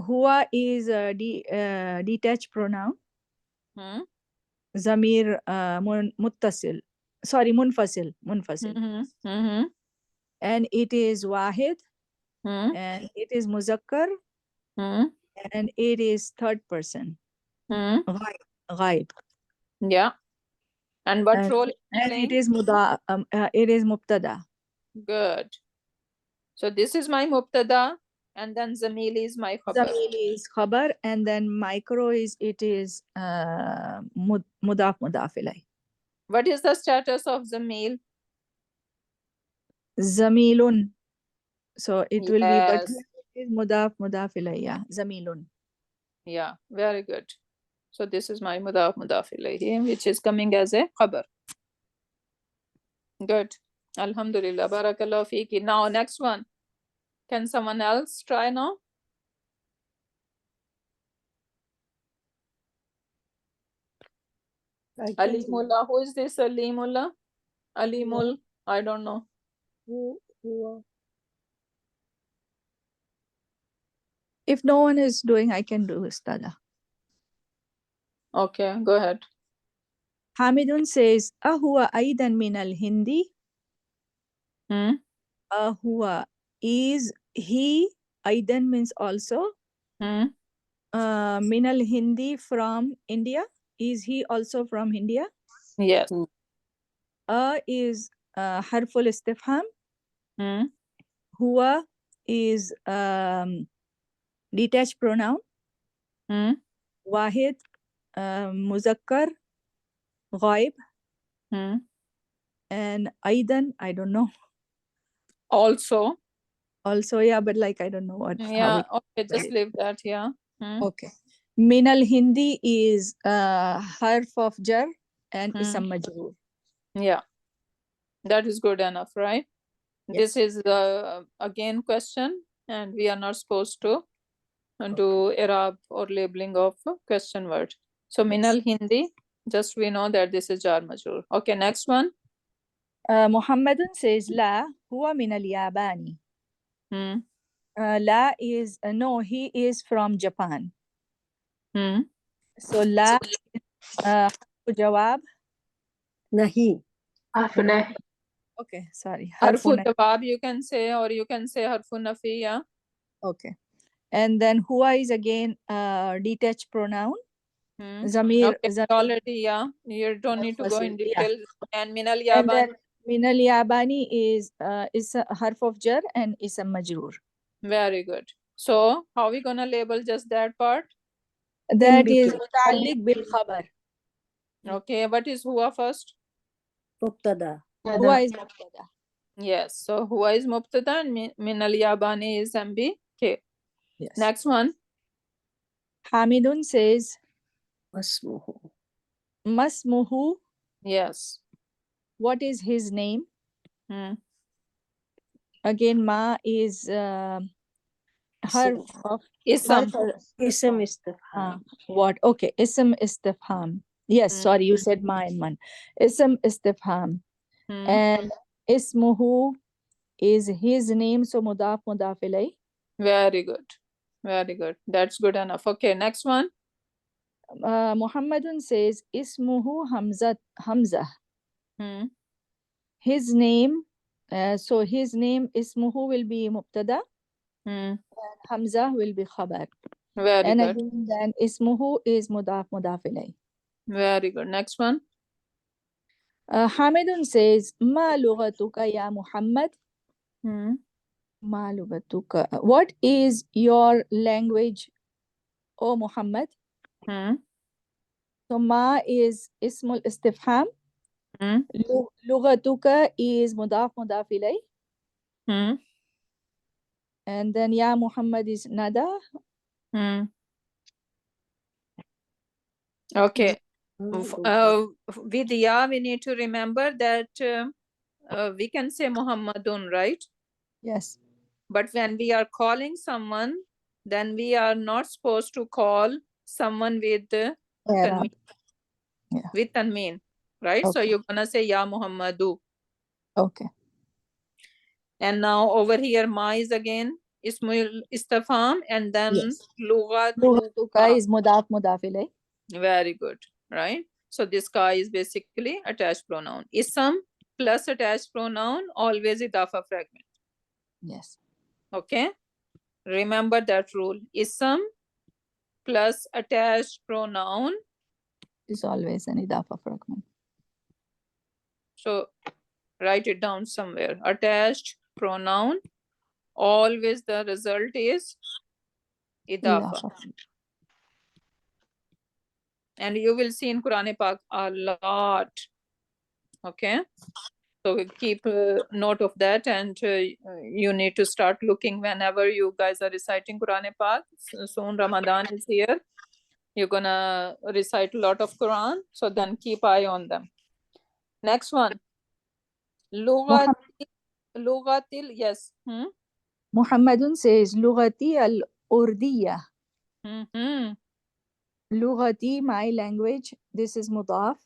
Huwa is a detached pronoun. Zamir muttasil. Sorry, munfasil. And it is wahid. And it is muzakkar. And it is third person. Ghaib. Yeah. And what role? And it is mubtada. Good. So this is my mubtada, and then Zamili is my khabar. Zamili is khabar, and then micro is mudaf ilay. What is the status of Zamil? Zamilun. So it will be, but Yes. it is mudaf ilay. Yeah, Zamilun. Yeah, very good. So this is my mudaf ilayhi, which is coming as a khabar. Good. Alhamdulillah. Barakallah fiki. Now next one. Can someone else try now? Alimullah. Who is this Alimullah? Alimul. I don't know. If no one is doing, I can do Ustada. Okay, go ahead. Hamidun says, Ahuwa aidan min al-Hindi. Ahuwa, is he, aidan means also. Min al-Hindi, from India. Is he also from India? Yes. Is harful istifham. Hmm. Huwa is detached pronoun. Wahid, muzakkar, ghaib. And aidan, I don't know. Also. Also, yeah, but like I don't know what. Yeah, okay, just leave that, yeah. Okay. Min al-Hindi is harf of jar and isam majroor. Yeah, that is good enough, right? Yes. This is the again question, and we are not supposed to do Arab or labeling of question word. So min al-Hindi, just we know that this is jar majroor. Okay, next one. Muhammadun says la huwa min al-Yabani. La is no, he is from Japan. So la jawab. Nahi. Harfu Okay, sorry. Harfu jawab you can say, or you can say harfu nafi, yeah. Okay. And then huwa is again detached pronoun. Zamir, okay, zamir. already, yeah. You don't need to go in detail. Yeah. And minal And yaban. then minal yabani is a harf of jar and is a majroor. Very good. So how we gonna label just that part? That is muta'alliq bil khabar. Okay, what is huwa first? Mubtada. Huwa is mubtada. Yes, so huwa is mubtada and minal yabani is MBK. Yes. Next one. Hamidun says Masmuhu. masmuhu. Yes. What is his name? Again, ma is harf of Isam. Ism istifham. What? Okay, ism istifham. Yes, sorry, you said ma and man. Ism istifham. And ismuhu is his name, so mudaf mudaf ilay. Very good. Very good. That's good enough. Okay, next one. Muhammadun says ismuhu Hamza. His name, so his name ismuhu will be mubtada. And Hamza will be khabar. Very and good. Again, then ismuhu is mudaf mudaf ilay. Very good. Next one. Hamidun says ma lughatuka ya Muhammad. Ma lughatuka. What is your language, O Muhammad? So ma is ismul istifham. Lughatuka is mudaf mudaf ilay. And then ya Muhammad is nada. Okay. With ya, we need to remember that we can say Muhammadun, right? Yes. But when we are calling someone, then we are not supposed to call someone with tanween. Yeah. With tanween, right? Okay. So you're gonna say ya Muhammadu. Okay. And now over here, ma is again ismul istifham, and then Yes. lughatuka. Lughatuka is mudaf mudaf ilay. Very good, right? So this ka is basically attached pronoun. Ism plus attached pronoun, always idafa fragment. Yes. Okay? Remember that rule. Ism plus attached pronoun. Is always an idafa fragment. So write it down somewhere. Attached pronoun, always the result is idafa. And you will see in Quran Pak a lot. Okay? So keep note of that, and you need to start looking whenever you guys are reciting Quran Pak. Soon Ramadan is here. You're gonna recite a lot of Quran, so then keep eye on them. Next one. Lugatil, yes. Muhammadun says Lughati al-Urdiya. Lughati, my language. This is mudaf.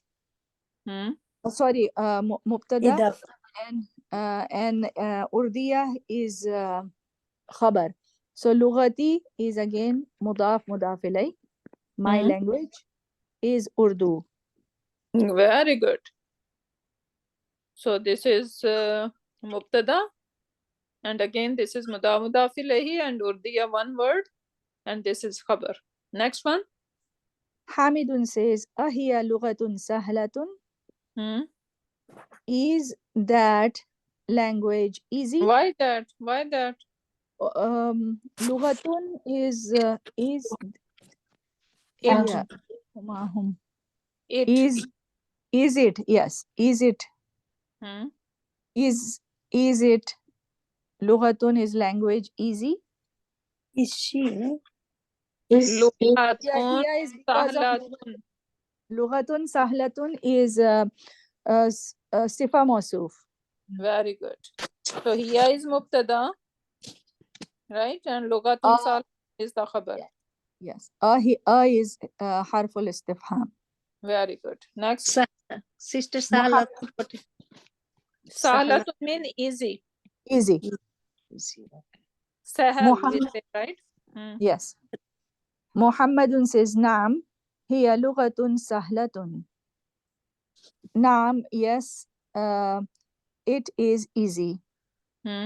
Sorry, mubtada. And Urdiya is khabar. So lughati is again mudaf ilay. My language is Urdu. Very good. So this is mubtada, and again this is mudaf ilayhi and urdiya one word, and this is khabar. Next one. Hamidun says, Ahiya lughatun sahlatun. Is that language easy? Why that? Why that? Lughatun is It. yeah. Mahum. It. Is it? Yes. Is it? Is it? Lughatun is language easy? Is she, no? Is Yeah, Lughatun here is because of sahlatun. lughatun sahlatun is sifa mausuf. Very good. So here is mubtada, right? And lughatun sahlatun is the khabar. Yes. Is harful istifham. Very good. Next. Sister Sahla. Sahlatun mean easy. Easy. Sahal, we say, right? Yes. Muhammadun says, Naam, hiya lughatun sahlatun. Naam, yes, it is easy.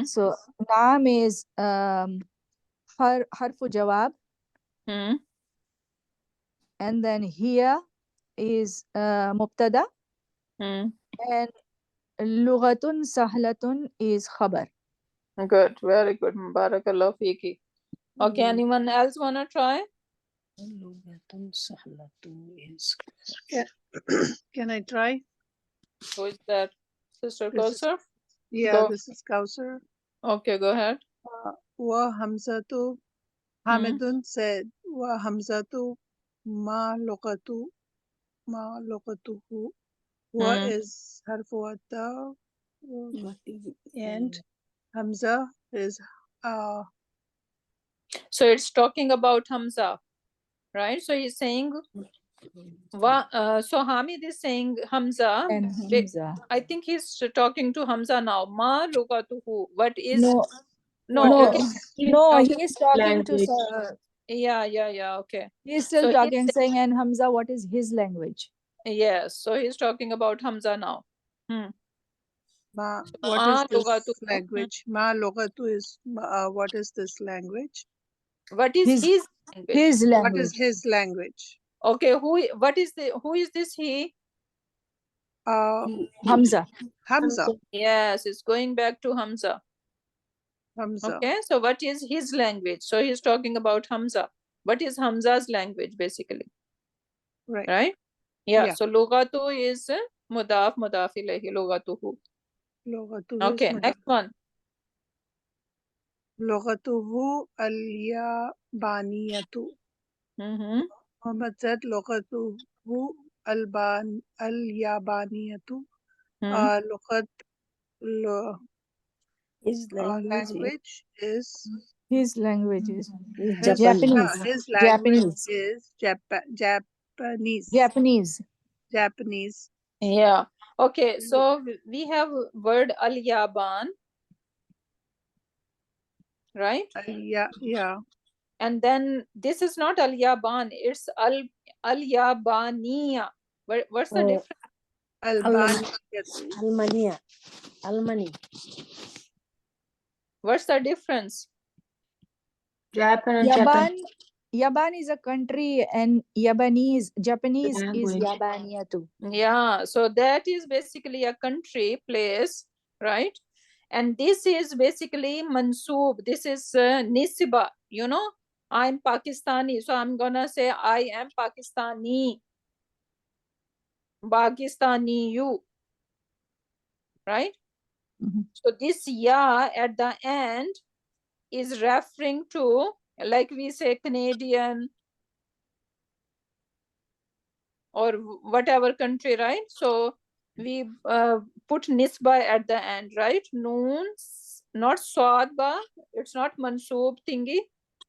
So, Naam is harfu jawab. And then here is mubtada. And lughatun sahlatun is khabar. Good, very good. Barakallah fiki. Okay, anyone else wanna try? Can I try? Who is that? Sister This is- Kausar? Yeah, Go. this is Kausar. Okay, go ahead. Wa Hamzatu. Hamidun said, Wa Hamzatu ma luqatuhu. Wa is harfu atta, and Hamza is So it's talking about Hamza, right? So he's saying, so Hamid is saying Hamza. And Hamza. I think he's talking to Hamza now. Ma lugatuhu. What is? No, Okay. no, Okay. he is talking to Yeah. Okay. he's still So talking, saying, and Hamza, what is his language? Yes. So he's talking about Hamza now. Ma. What is this language? Ma lugatu is what is this language? What is his language? His language. What is his language? Okay. Who is this he? Hamza. Hamza. Yes, it's going back to Hamza. Hamza. Okay, so what is his language? So he's talking about Hamza. What is Hamza's language basically? Right. Right? Yeah. So lugatu is mudaf ilayhi lugatuhu. Okay, next one. Lugatuhu al-yabaniyatu. Muhammad said lugatuhu al-yabaniyatu. His language is His language is Japanese. His language is Japanese. Yeah. Okay, so we have word al-yaban, right? Yeah. And then this is not al-yaban, it's al-yabaniya. What's the difference? Almani. What's the difference? Yaban is a country, and Japanese is Yabaniya too. Yeah, so that is basically a country, place, right? And this is basically mansoob. This is nisba, you know. I'm Pakistani, so I'm gonna say I am Pakistani. Pakistani, you, right? So this ya at the end is referring to, like we say, Canadian or whatever country, right? So we put nisba at the end, right? Noon, not swad ba, it's not mansoob thingy,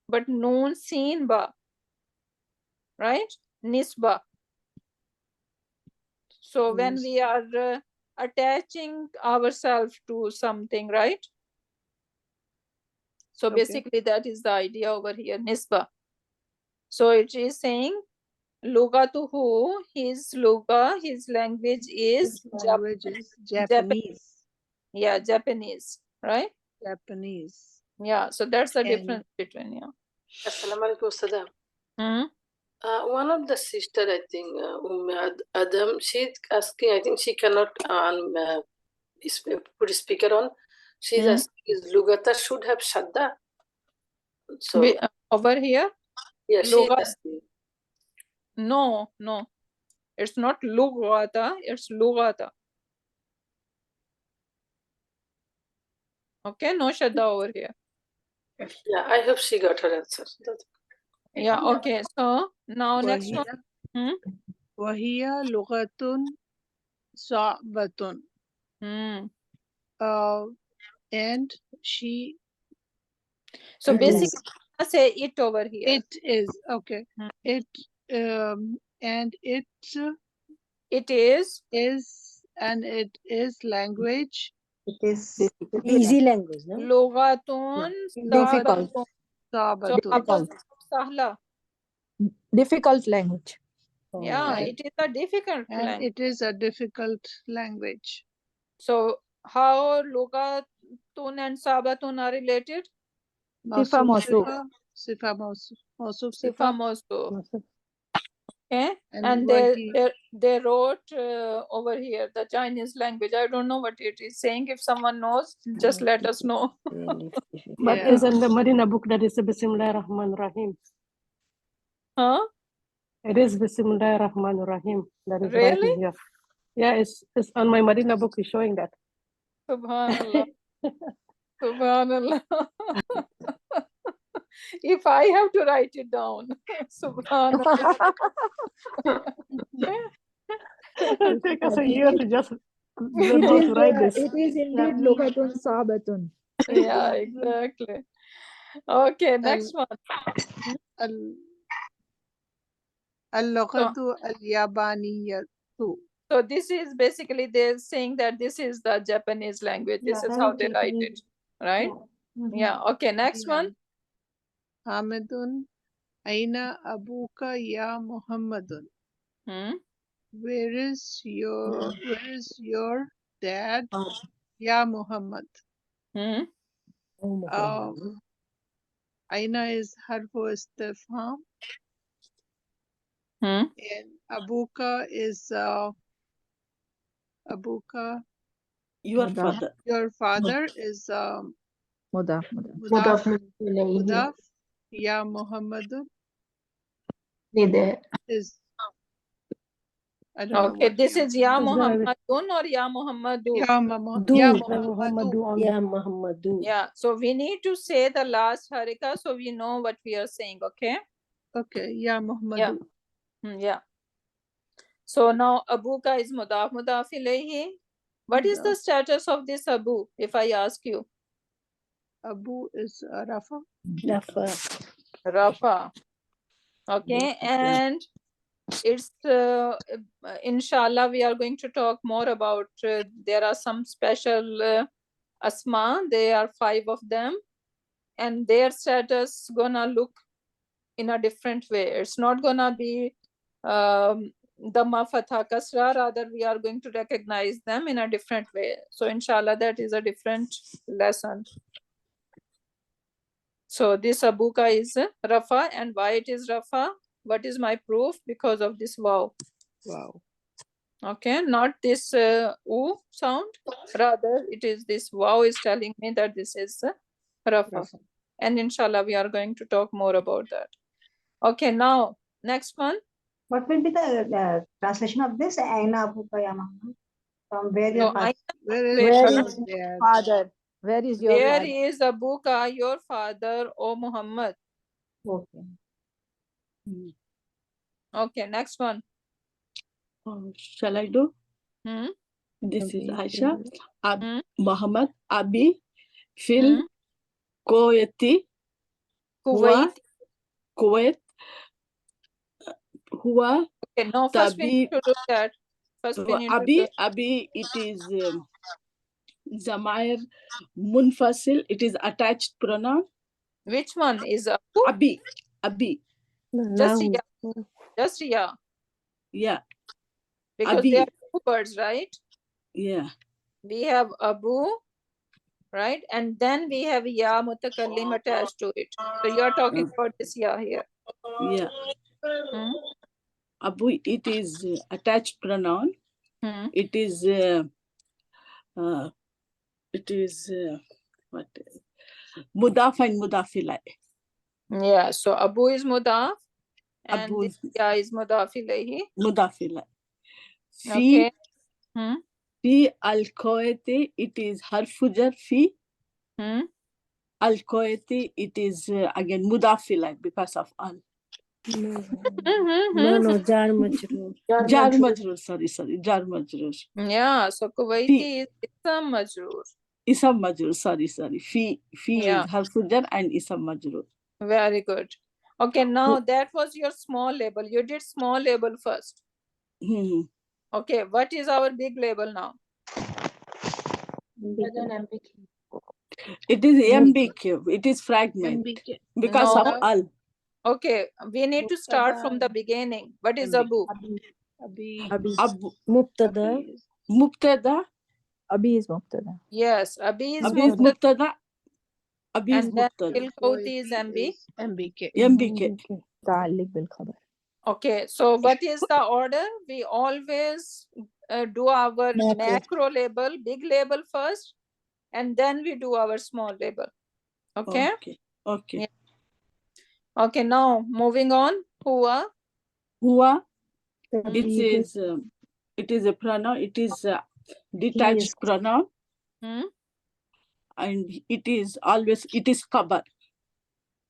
but noon seen ba, right? Nisba. So when we are attaching ourselves to something, right? So Okay. basically that is the idea over here, nisba. So it is saying lugatuhu, his language is Language is Japanese. Japanese. Yeah, Japanese, right? Japanese. Yeah, so that's the And- difference between, yeah. Assalamu alaikum, Sada. Hmm? One of the sister, I think, Adam, she's asking, I think she cannot put speaker on. She's asking, is Lugata should have Shadda? So, Over here? yeah, she's Lugat. asking. No. It's not lugata, it's lugata. Okay, no shadda over here. Yeah, I hope she got her answer. Yeah, okay. So now next one. Wahiya lughatun sa'batun. And she. So basically, I say it over here. It is okay. It and it is and it is language. It is easy language, no? Lugatun Difficult. So how does it sahla? Difficult language. Yeah, And- it is a difficult and language. it is a difficult language. So how lugatun and sabatun are related? Sifa mawsuf. Sifa mawsuf. Sifa mawsuf. Okay, And they wrote over here the Chinese language. I don't know what it is saying. If someone knows, just let us know. But Yeah. is in the Madina book that is Bismillah Rahman Rahim. Huh? It is Bismillah Rahman Rahim. That is Really? writing here. Yeah, it's on my Madina book is showing that. Subhanallah. Subhanallah. If I have to write it down, Subhanallah. It'll take us a year to just learn how to write this. It is indeed Lugatun Sabatun. Yeah, exactly. Okay, next one. Al-lughatu al-yabaniyatu. So this is basically they're saying that this is the Japanese language. This is how they write it, right? Yeah. Okay, next one. Hamidun aina abuka ya Muhammadun. Where is your dad, ya Muhammad? Aina is harfu istifham. And abuka is abuka. Your father. Your father is Mudaf. mudaf. Ya Muhammadun is. I don't know. Okay, this is Ya Is the- Muhammadun or Ya Muhammadu? Ya Muhammadu. Ya Muhammadu. Yeah, so we need to say the last harika so we know what we are saying, okay? Okay, Ya Muhammadu. Yeah. So now Abuka is mudaf ilayhi. What is the status of this Abu, if I ask you? Abu is Rafa. Rafa. Okay, and it's inshallah we are going to talk more about there are some special asma. There are 5 of them, and their status gonna look in a different way. It's not gonna be Dhamma Fatha Kasra, rather we are going to recognize them in a different way. So inshallah that is a different lesson. So this Abuka is Rafa, and why it is Rafa? What is my proof? Because of this wow. Wow. Okay, not this U sound, rather it is this wow is telling me that this is Rafa. And inshallah we are going to talk more about that. Okay, now next one. What will be the translation of this? Aina Abuka ya Muhammad? From where your father? Where is Where your is dad? father? Where is your Where father? is Abuka, your father, O Muhammad? Okay. Okay, next one. Shall I do? This is Aisha. Muhammad Abi Fil Kuwaiti. Kuwait. Huwa Okay, no, first we need to do that. First we need to do. Abi, it is Zamair Munfasil. It is attached pronoun. Which one is Abu? Abi. Abi. Just Now. yeah. Just yeah. Yeah. Because Abi. they are two words, right? Yeah. We have Abu, right? And then we have ya mutakallim attached to it. So you are talking about this ya here. Yeah. Abu, it is attached pronoun. It is what? Mudaf and mudafilai. Yeah. So Abu is mudaf and Abu this ya is mudaf ilayhi. mudafilai. Okay. Fi al-Koeti, it is harfujar fi. Al-Koeti, it is again mudafilai because of al. No, jar majroor. Jar majroor, sorry, jar majroor. Yeah, so Kuwaiti is isam majroor. Isam majroor, sorry. Fi Yeah. is harfujar and isam majroor. Very good. Okay, now that was your small label. You did small label first. Okay, what is our big label now? It is MBQ. It is fragment MBK. because No. of al. Okay, we need to start from the beginning. What is Abu? Abi. Abu. Mubtada. Mubtada. Abi is Mubtada. Yes, Abi is Abi is Mubtada. Mubtada. Abi is And then Mubtada. Ilkauti is MB. MBK. MBK. متعلق بالخبر. Okay, so what is the order? We always do our macro label, big label first, and then we do our small label. Okay? Okay. Yeah. Okay, now moving on. Huwa. Huwa. It is a pronoun. It is a detached pronoun. And it is khabar.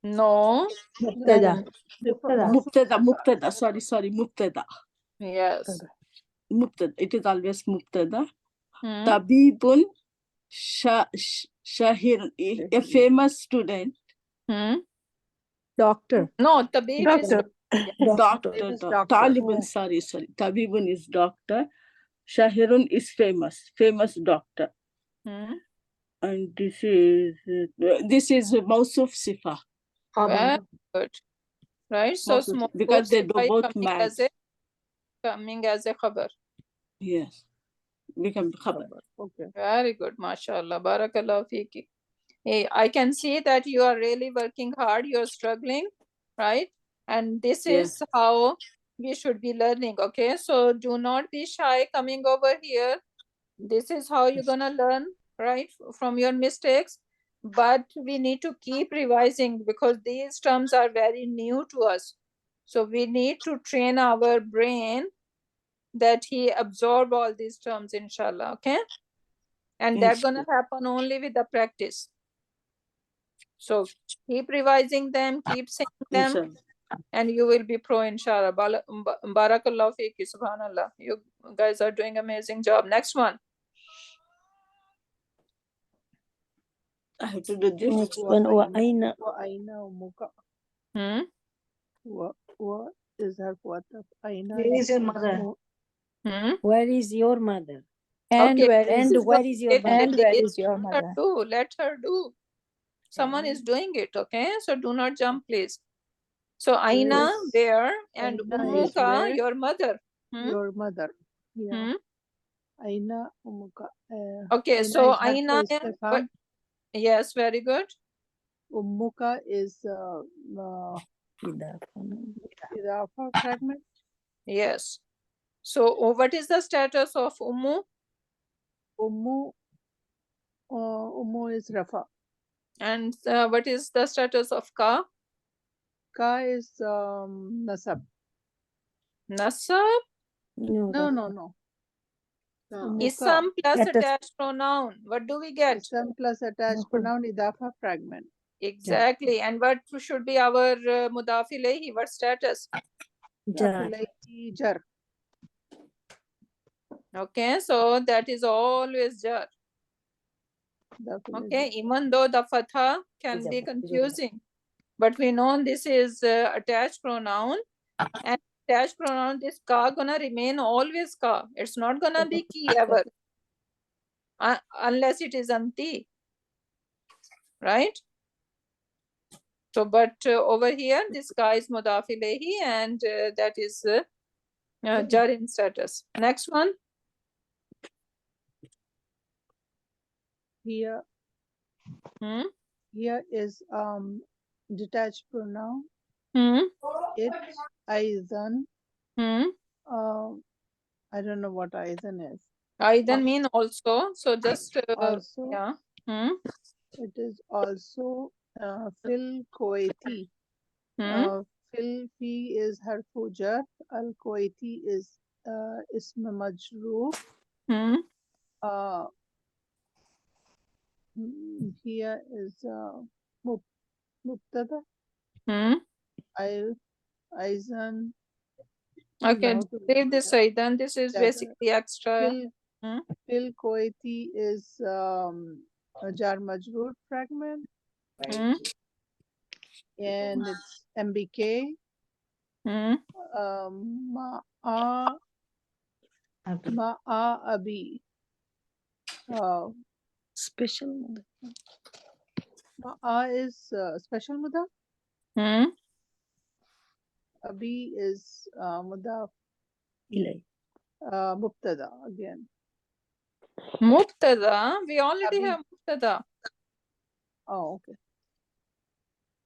No. مبتدا. Mubtada. Sorry, mubtada. Yes. Mubtada. It is always mubtada. Tabibun Shahir, a famous student. Doctor. No, Tabib is Doctor. Talibun, sorry. Tabibun is doctor. Shahirun is famous doctor. And this is Mausuf Sifa. very good. Right? So small because they do both match. Coming as a khabar. Yes. Become khabar. Okay. Very good. MashaAllah. Barakallah fiki. Hey, I can see that you are really working hard. You're struggling, right? And this is how we should be learning. Okay. So do not be shy coming over here. This is how you're going to learn, right? From your mistakes. But we need to keep revising because these terms are very new to us. So we need to train our brain that he absorb all these terms, inshallah. Okay. And that's going to happen only with the practice. So keep revising them, keep saying them, Inshallah. and you will be pro, inshallah. Barakallah feeki, subhanallah. You guys are doing amazing job. Next one. I have to do this. Next one. Aina. Umuka. What is her water? Aina. Where is your mother? Where is your mother? And Okay. where is Where is your mother? and where is your Let her mother? do. Let her do. Someone is doing it, okay? So do not jump, please. So Aina, where? And Aina is Ummuka, where? your mother. Your mother. Yeah. Aina Umuka. Okay, Aina so is harf Aina, istifham. yes, very good. Umuka is idafa fragment. Yes. So what is the status of Ummu? Ummu is rafa. And what is the status of Ka? Ka is nasab. Nasab? No. Isam plus attached pronoun. What do we get? Isam plus attached pronoun idafa fragment. Exactly. And what should be our mudaf ilayhi? What status? Jar. Jar. Okay, so that is always jar. Okay, even though the fatha can be confusing, but we know this is attached pronoun, and attached pronoun, this ka gonna remain always ka. It's not gonna be ki ever, unless it is anti, right? So, but over here, this guy is mudaf ilayhi, and that is jar in status. Next one. Here, here is detached pronoun. It, aidan. I don't know what aidan is. Aidan mean also. So just Also, yeah. it is also fil Kuwaiti. Fil fi is harfu jar. Al Kuwaiti is ism majroor. Here is mubtada. Aizan. Okay, leave this Aidan. This is That, basically extra. Fil Kuwaiti is a jar majroor fragment. And it's MBK. Ma'a abi. Special mother. Ma'a is special mudaf. Abi is mudaf. Ilay. Mubtada again. Mubtada. We already Abi. have Mubtada. Oh, okay.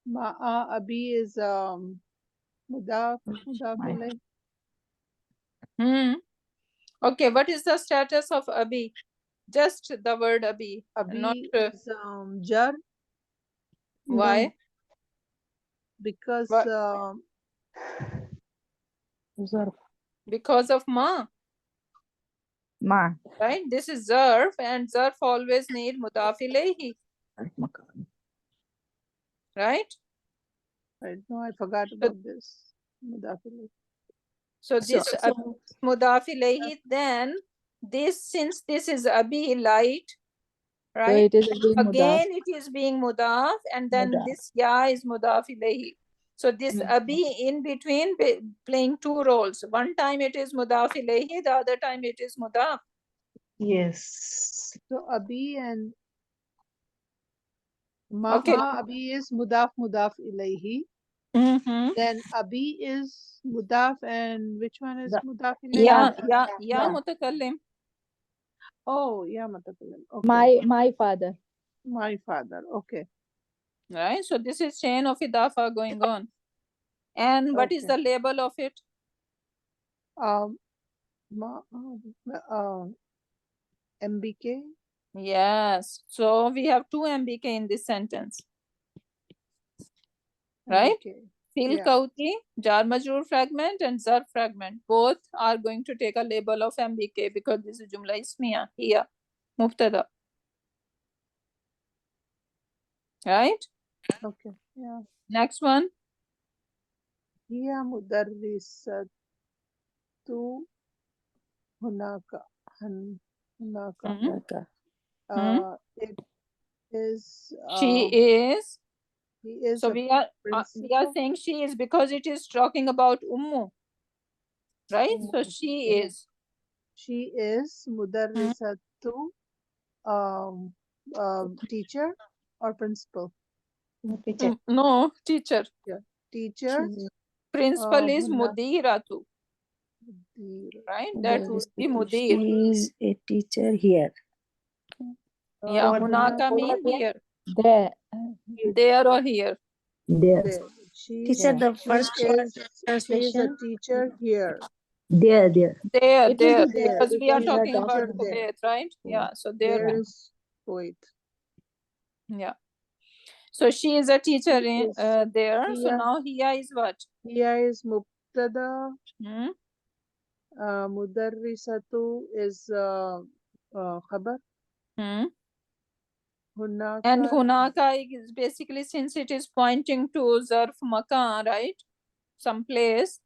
Ma'a abi is mudaf ilay. Okay, what is the status of Abi? Just the word Abi. Abi not is jar. why? Because Because of ma. Ma. Right? This is zarf, and zarf always need mudaf ilayhi. Right? Right. No, I forgot about this. Mudaf ilay. So this mudaf ilayhi, then this, since this is Abi light, right? So it is being Again, mudaf. it is being mudaf, and then this ya is mudaf ilayhi. So this Abi in between playing two roles. One time it is mudaf ilayhi, the other time it is mudaf. Yes. So abi and Okay. Ma'a abi is mudaf ilayhi. Then abi is mudaf, and which one is mudaf ilayhi? Ya mutakallim. Oh, yeah, mutakallim. Okay. My father. My father. Okay. Right? So this is chain of idafa going on. And what is the label of it? MBK. Yes. So we have two MBK in this sentence. Right? Fil kauti, jar majroor fragment and zarf fragment. Both are going to take a label of MBK because this is jumla ismiya here. Mubtada. Right? Okay. Yeah. Next one. Hiya mudarrisatu hunaka. Hunaka. It is. She is. He is. So we are saying she is because it is talking about ummu. Right? So she is. She is mudarrisatu, teacher or principal? Teacher. No, teacher. Yeah. Teacher. Principal is mudiratu. Right? That would be mudir. She is a teacher here. Yeah, hunaka mean here. There or here. There. Teacher, the first she is a teacher here. There. There, because we are She's a talking about teacher there. poet, right? Yeah, so there. There is poet. Yeah. So she is a teacher in there. So now here is what? Here is mubtada. Mudarrisatu is khabar. Hunaka. And hunaka is basically, since it is pointing to zarf makan, right? Some place.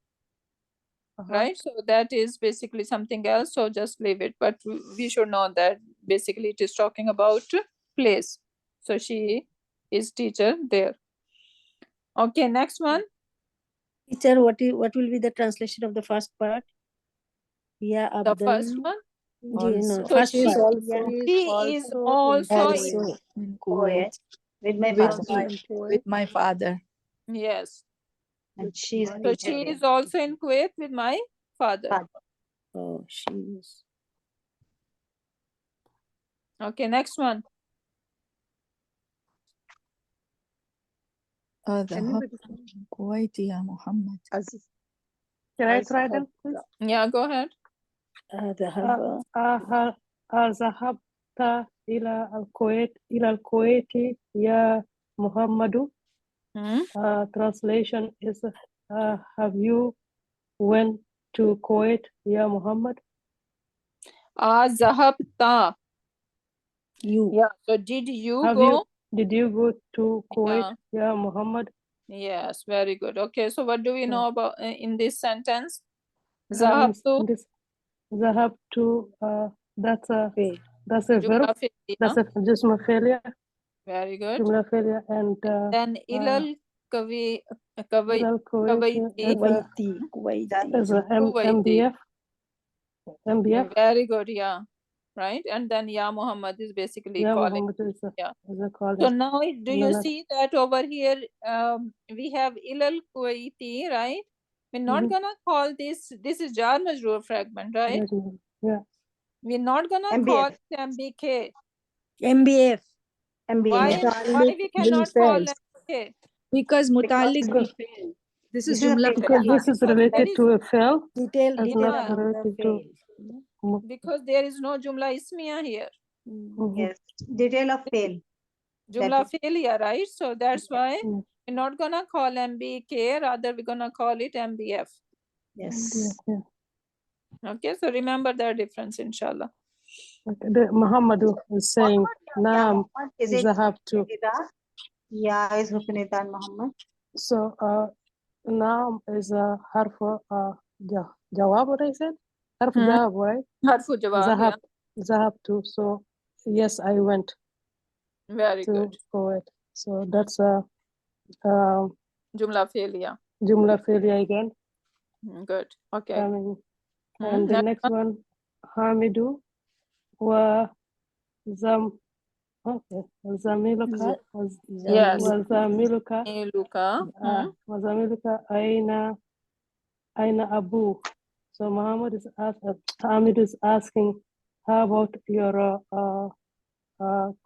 Right? So that is basically something else. So just leave it. But we should know that basically it is talking about place. So she is teacher there. Okay, next one. Teacher, what will be the translation of the first part? Yeah, The first one. No, So first she part. is also in Kuwait With my father. with my father. Yes. And she is So she is also in Kuwait with my father. Oh, she is. Okay, next one. ذهبت الكويت يا محمد. Aziz. Can I try them, please? Yeah, go ahead. ذهب ذهبت إلى الكويت يا محمد. Translation is have you went to Kuwait يا محمد? ذهبت. You. Yeah. So did you go? Did you go to Kuwait يا محمد? Yes, very good. Okay, so what do we know about in this sentence? In ذهبت. this ذهبت, that's a verb. جملة فعلية. That's a جملة فعلية. Very good. جملة فعلية. And then إلى إلى الكويت Kuwaiti. is a MBF. Very good, yeah. Right, and then Ya Muhammad is basically Yeah, calling. Muhammad is a calling. So now do you see that over here we have Ilal Kuwaiti, right? We're not gonna call this is Jar Majroor fragment, right? Yeah. We're not gonna MBF. call it MBK. MBF. Why we cannot call MBK? Because mutalik bil fi'l. This is jumla Because this is related to a fi'l. Detail not related to. Because there is no Jumla Ismiya here. Yes. Detail of fail. Jumla failure, right? So that's why we're not gonna call MBK, rather we're gonna call it MBF. Yes. Okay, so remember that difference, inshallah. Okay. Muhammadu is saying, Naam, Is it Zahabtu. Yeah, is Hufnidan Muhammad. So, Naam is a harf jawab, what I said? Harf jawab, right? Harfu jawab, yeah. Zahabtu. So, yes, I went. Very to good. Kuwait. So that's a Jumla failure. Jumla failure again. Good. Okay. And the next one, Hamidu wa Zamiluka. Yes. Zamiluka Aina Abu. So Muhammad is Hamid is asking, how about your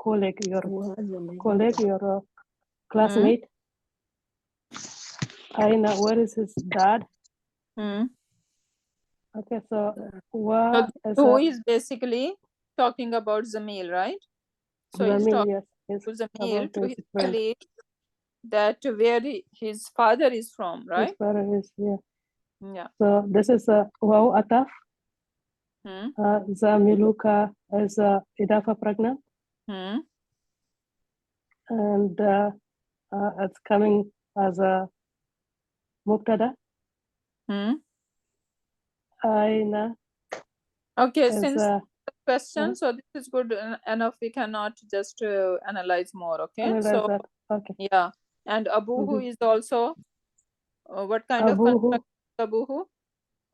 colleague, your classmate? Aina, where is his dad? Okay, so who is basically talking about Zamil, right? So he's talking to Zamil, to his colleague, that where his father is from, right? His father is, yeah. So this is a waw ataf. Zamiluka is a idafa pregnant. And it's coming as a mubtada. Aina. Okay, since the question, so this is good enough. We cannot just analyze more. Okay, analyze that. Okay. Yeah, and Abuhu is also what kind Abuhu. of Abuhu?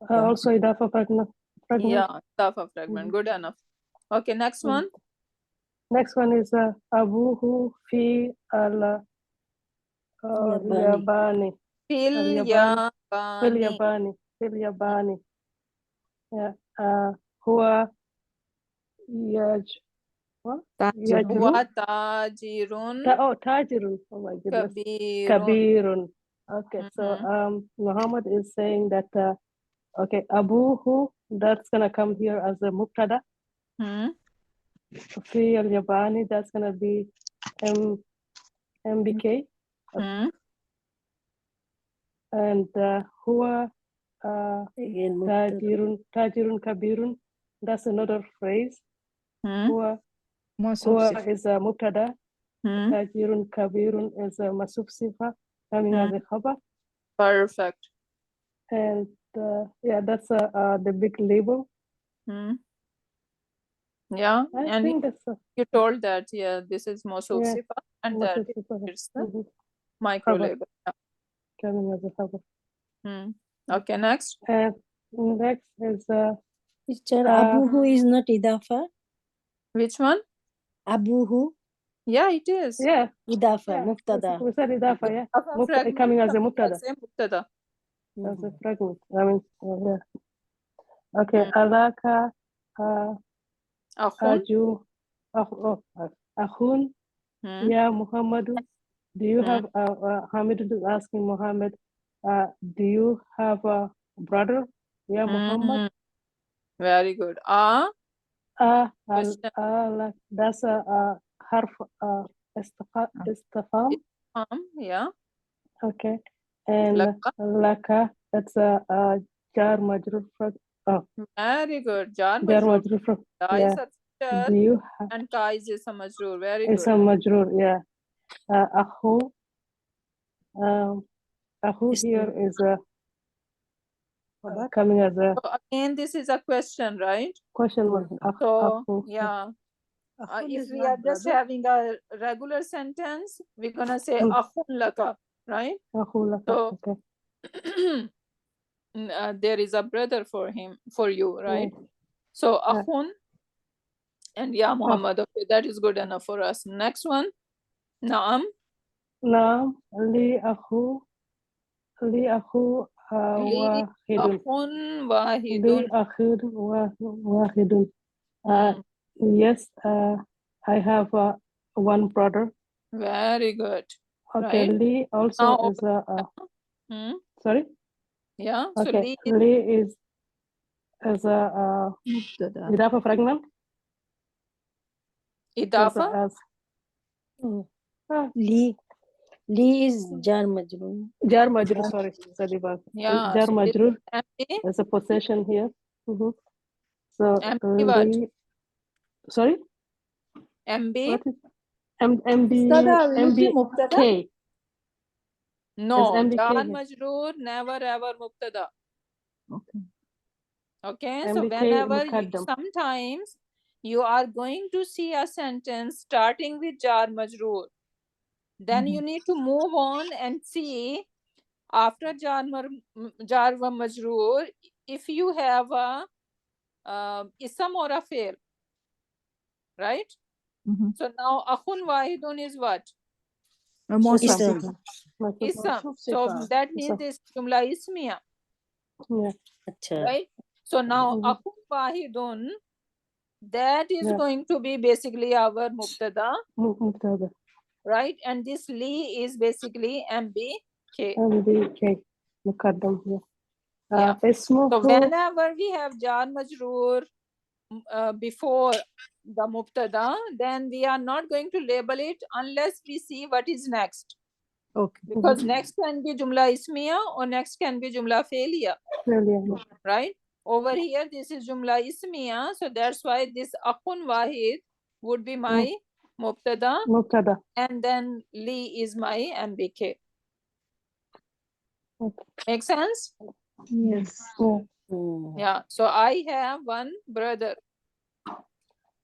Also idafa pregnant. Yeah, idafa fragment. Good enough. Okay, next one. Next one is Abuhu fi al Yabani. Fil Yabani. Yeah. Huwa Tajirun. Tajirun. Oh my goodness. Kabirun. Okay, so Muhammad is saying that okay, Abuhu, that's gonna come here as a mubtada. Fi al Yabani, that's gonna be MBK. And Huwa Tajirun Kabirun, that's another phrase. Huwa is a mubtada. Tajirun Kabirun is a masuf sifa, coming as a khabar. Perfect. And yeah, that's the big label. Yeah, I think that's you told that, yeah, this is Mosul Sifa, and that it's the micro label. Yeah. Coming as a khabar. Okay, next. And next is Abuhu is not idafa. Which one? Abuhu. Yeah, it is. Yeah. إضافة Yeah. مبتدأ. We said إضافة, yeah. Fragment Coming as a مبتدأ. as a مبتدأ. As a fragment. I mean, yeah. Okay. Alaka, أخون. Aju, Akhun, Ya Muhammadu. Do you have Hamid is asking Muhammad, do you have a brother? Ya Muhammad. Very good. Question. That's a harf istifham. Yeah. Okay. And Laka. laka, it's a jar majrur. Very good. Jar Jar majroor. majrur. Da Yeah. is a sister Do you have? and ka is a majroor. Very It's good. a majrur. Yeah. Akhu. Akhu here is a coming as a So again, this is a question, right? question mark. So Akhu. yeah. If is we not are just brother. having a regular sentence, we're gonna say akhun laka, right? Akhu laka. So Okay. there is a brother for him, for you, right? Yeah. So akhun and ya Muhammad. Okay, that is good enough for us. Next one, naam. Naam. Li akhu. Li akhu Li wahidun. akhun Li wahidun. akhir wahidun. Yes, I have one brother. Very good. Okay, Right? Li also Now, is a. Sorry. yeah. So Okay, Li Li is a idafa fragment. idafa. As لي is jar majrur. jar majrur. Sorry, Sadiba. Yeah. Jar So this majrur. is MB. There's a possession here. So MB what? Sorry. MB. What is MB Mubtada, will it be MB mubtada? K? No, MBK jar here. majroor, never ever mubtada. Okay. Okay, so MBK whenever mukaddam. sometimes you are going to see a sentence starting with jar majroor, then you need to move on and see after jar wa majroor if you have a ism or a fail, right? So now akhun wahidun is what? Ism. Ism. So that means this jumla ismiya, Yeah. right? So now akhun wahidun, that is going to be basically our mubtada, Mubtada. right? And this li is basically MBK. MBK mukaddam here. Yeah. So Ismuhu. whenever we have jar majroor before the mubtada, then we are not going to label it unless we see what is next. Okay. Because next can be jumla ismiya or next can be jumla failiya, right? Over here, this is jumla ismiya, so that's why this akhun wahid would be my mubtada, and then li is my MBK. Make sense? Yes. Yeah. So I have one brother.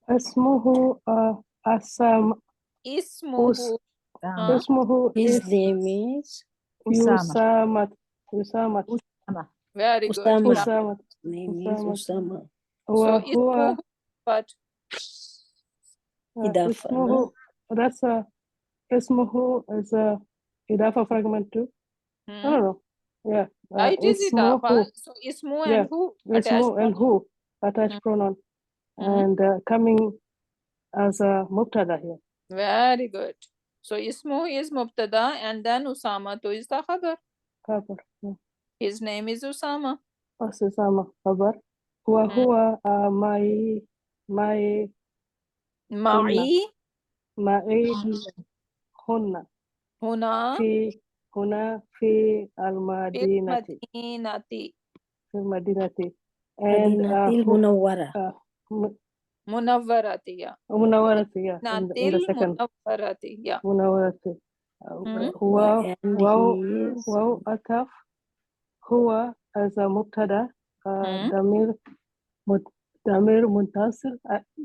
Ismuhu Asam. Ismuhu. Ismuhu His name is Usamat. Very good. Usamat. Name is Usama. So ismuhu what? Ismuhu. That's a Ismuhu is a idafa fragment too. I don't know. Yeah. It is idafa. So ismu and who? Ismu and who attached pronoun, and coming as a mubtada here. Very good. So ismu is mubtada, and then Usama to is the khabar. Khabar. Yeah. His name is Usama. Usama khabar. Wa huwa my Ma'i. Hunna. Huna. Fi al-Madinati. Fi Madinati. And Madinatil Munawwara. Munawwarati, yeah. Munawwarati, yeah. In the second. Munawwarati, yeah. Munawwarati. Wow, ataf. Huwa as a mubtada. Damir muntasir.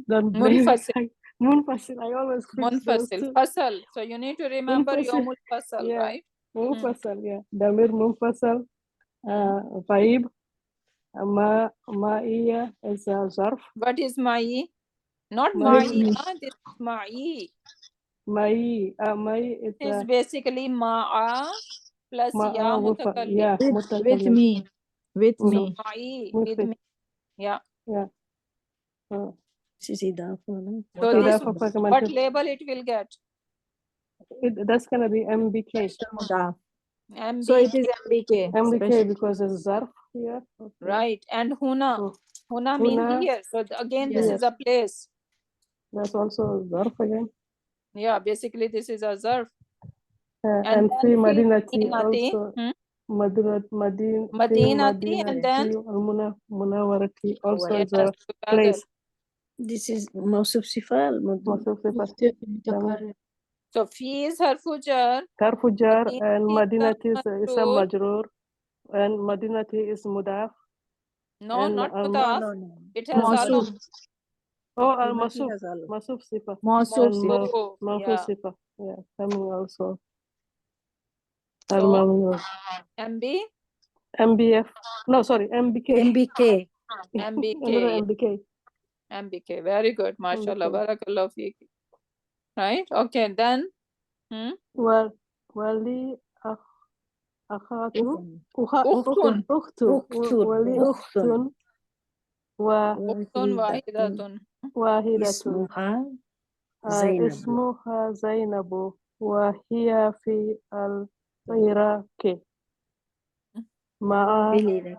Don't blame me. Munfasil. I always fix those Munfasil. two. Fasal. So you need to remember Munfasil. Yomul Fasal, Yeah. right? Munfasal, yeah. Damir munfasal. Vaib. Ma'iya is a zarf. What is ma'i? Not ma'i, this is ma'i. Mai is Is basically ma'a plus ya ma'a with mutakallim. yeah With mutakallim. me. With Mhm. me. Ma'i, With with it. me. Yeah. Yeah. This is idafa, no? So this إضافة what fragmented. label it will get? That's gonna be MBK. Mudaf. MB, So it is MBK. MBK Special. because it's zarf here. Okay. right? And huna. So Huna mean huna, here. So again, this Yes. is a place. that's also zarf again. Yeah, basically this is a zarf. And then fi fi Madinati Madinati, also Madinati Madinati, and then Munawarati also yes, is a together. place. This is موصوف صفة الموضوع. موصوف صفة. متكرر. So fi is harfu jar. Tarfu jar and Madinati Madinati is a majrur and Madinati is mudaf. No, and not al- mudaf. No, no. It has Mawsuf. alam. Oh, al Madinati masuf has Allah. masuf sifa Mawsuf. and Mawsuf, yeah. sifa, yeah, coming also So al mamnu. MB, MBF, no, sorry, MBK. MBK. MBK, Another yeah. MBK. MBK. Very good. Mashallah. MBK. Barakallah feek. Right? Okay, then. Wali akhatu Ukhtun. ukhtu wali ukhtun wa Ukhtun wahidatun. wahidatun اسمها زينب. اسمها زينب وهي في العراق مع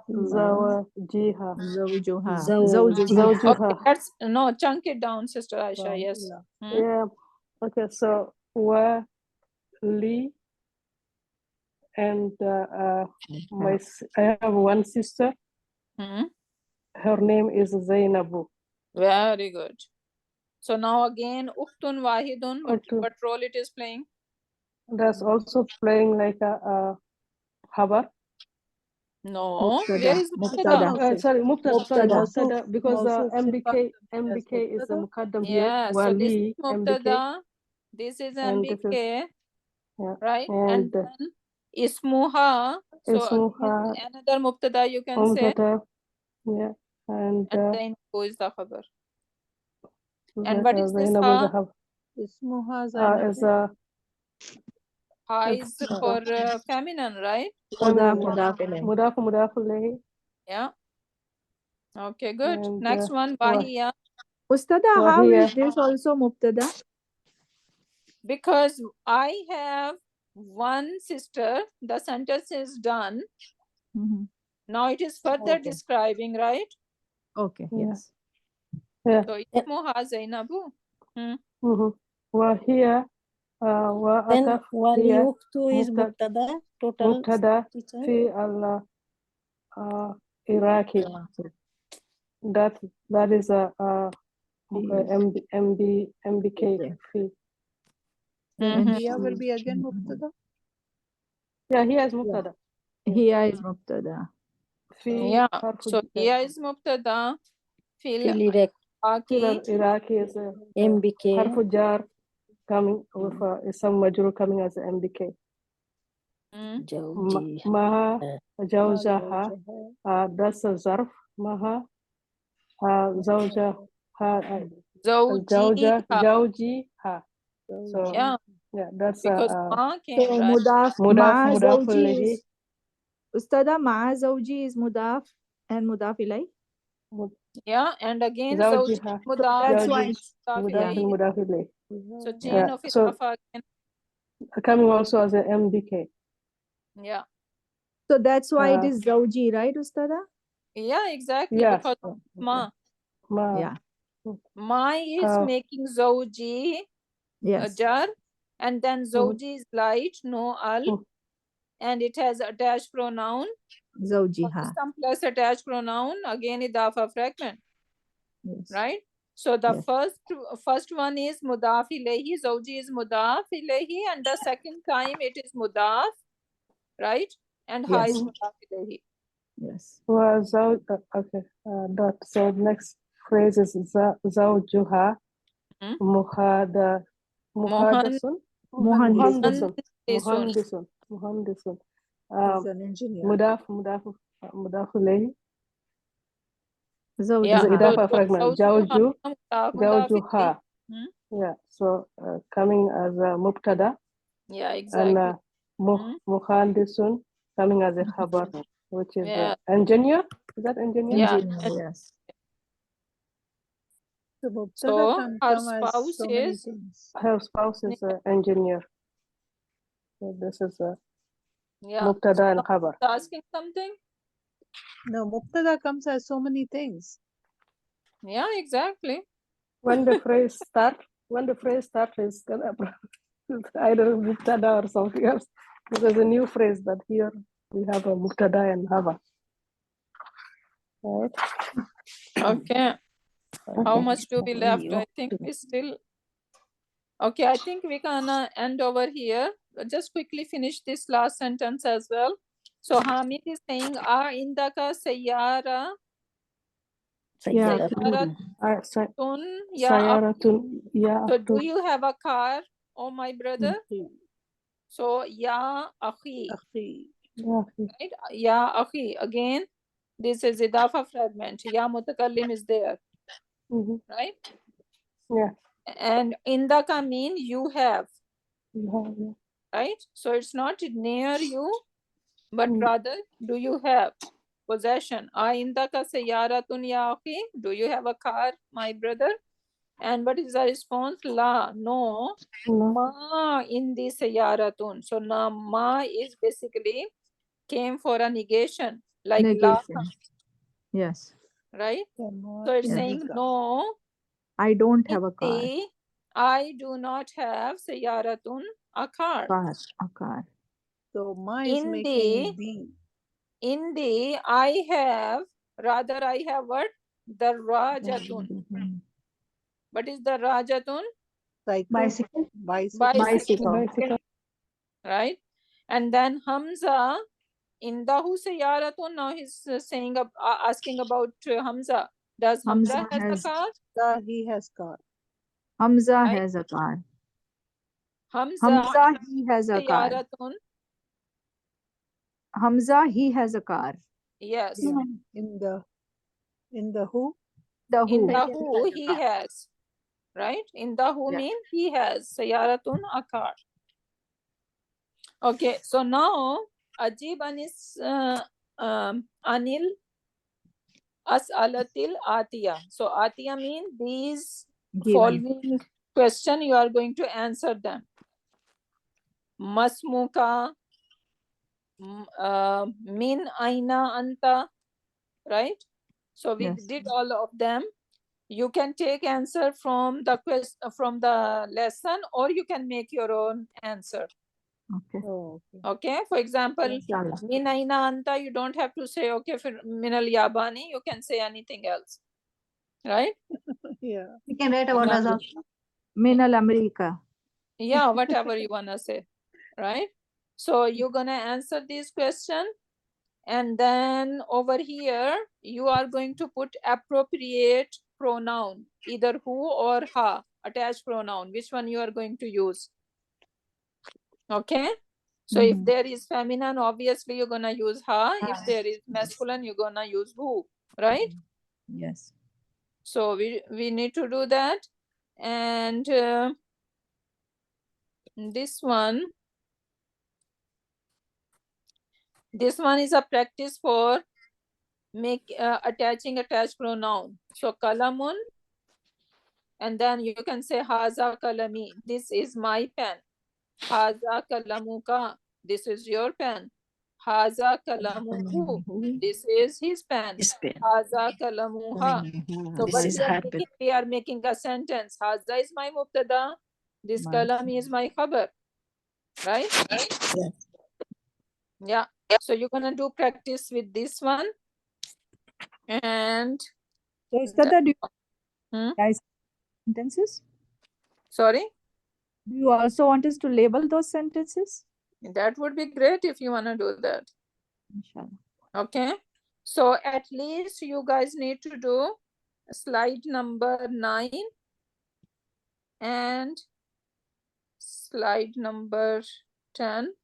زوجها Zawjuha. زوجها. Okay, let's no chunk it down, Sister Aisha. Yes. Yeah. Okay, so wali and I have one sister. Her name is Zainabu. Very good. So now again, Ukhtun Wahidun, what role it is playing? That's also playing like a habar. No, Mubtada. where is Mubtada? Sorry, Mubtada, because Mawsuf MBK is a mukaddam here. Yeah, so this is Wali, MBK, Mubtada, this is and this is, MBK, yeah. right? And And then Ismuha, so Ismuha, again, another Mubtada you can say, yeah, and then who is the khabar? And what is this Zainabu ha? Zahab. اسمها Is a Ha is for feminine, right? Mudaf ilayh. Mudaf ilayhi. Yeah. Okay, good. And, Next one, Wahiya. Ustada, how is this also Mubtada? Because I have one sister, the sentence is done. Now it is further describing, right? Okay, yes. Yeah. So Ismuha Zainabu. وهي Then وأتف wali هي uktu is mubtada. Total. مبتدأ في العراقي. That is a MBK fee. And here will be again Mubtada? Yeah, here is مبتدأ. Here is Mubtada. Yeah. So here is Mubtada. Fil Iraqi is MBK. حرف جار coming with some majrur coming as MBK. Maha Jawjaha, that's a zarf. Maha Zawjaha, Zawjiha. So yeah, that's because ma came, So right? mudaf ilayhi. Ustada, ma'a zawji is mudaf and mudaf ilay. Yeah, and again Zawjiha. mudaf. That's why it's Mudaf ilayhi. So chain of idafa again. Coming also as an MBK. Yeah. So that's why it is zawji, right, Ustada? Yeah, exactly. Yes. Because ma. Yeah. Ma is making zawji jar, and then zawji is light, no al, and it has attached pronoun. Zawjiha. Some plus attached pronoun, again idafa fragment. Yes. Right? So the first one is mudaf ilayhi, zawji is mudaf ilayhi, and the second time it is mudaf, right? And ha is mudaf ilayhi. Yes. Well, okay. So next phrase is zawjuha muhadasun. Muhandisun. He's an engineer. Mudaf ilayhi. Zawjuha. Idafa fragment. Zawjuha. Yeah, so coming as a mubtada, Yeah, exactly. and muhandisun coming as a khabar, which is Yeah. engineer. Is that engineer? Yeah. Engineer, yes. So mubtada So can her come as spouse so many is things. Her spouse is an engineer. So this is a yeah. mubtada and khabar. Asking something? No, mubtada comes as so many things. Yeah, exactly. When the phrase starts, is either mubtada or something else. There's a new phrase that here we have a mubtada and khabar. Right? Okay. How Okay. much do we left? I think we still. Okay, I think we can end over here. Just quickly finish this last sentence as well. So Hamid is saying, indaka sayyara sayyaratun ya Sayaratun, ya So do you have a car, oh my brother? So ya akhi. Right? Ya akhi. Again, this is idafa fragment. Ya mutakallim is there. Right? Yeah. And indaka mean you have. Yeah. Right? So it's not near you, but rather do you have possession. Indaka sayyaratun ya akhi. Do you have a car, my brother? And what is the response? La, no. Ma indi sayaratun. So na ma is basically came for a negation, like Negation. la, Yes. right? So So it's saying no. I don't have a car. Indi, I do not have sayaratun, a car. A car. So ma is Indi, making the. Indi, I have, rather I have what? The rajatun. What is the rajatun? Bicycle. Bicycle. Right? And then Hamza, indahu sayaratun. Now he's saying, asking about Hamza. Does Hamza has a car? He has car. Hamza Right? has a car. Hamza, he has a car. sayaratun. Hamza, he has a car. Yes. Yeah. In the who? In the who he has. Right? In the who mean he has. Sayaratun, a car. Okay, so now Ajib Anis Anil As'alatil Atiya. So Atiya mean these following question you are going to answer them. Masmuka, min aina anta, right? So we did all of them. You can take answer from the from the lesson, or you can make your own answer. Okay. Okay, for example, min aina anta, you don't have to say, okay, for min al yabani, you can say anything else, right? Yeah. You can write about us also. Min al America. Yeah, whatever you wanna say, right? So you're gonna answer this question, and then over here you are going to put appropriate pronoun, either who or ha, attached pronoun, which one you are going to use. Okay, so if there is feminine, obviously you're gonna use ha. If there is masculine, you're gonna use who, right? Yes. So we need to do that. And this one is a practice for attaching attached pronoun. So kalamun, and then you can say haza kalami, this is my pen. Haza kalamuka, this is your pen. Haza kalamuhu, this is his pen. Haza kalamuha. So what we are making a sentence. Haza is my mubtada, this kalam is my khabar, right? Yeah. So you're gonna do practice with this one. And so Istada, do you guys sentences? Sorry? Do you also want us to label those sentences? That would be great if you want to do that. Inshallah. Okay. So at least you guys need to do slide number 9 and slide number 10.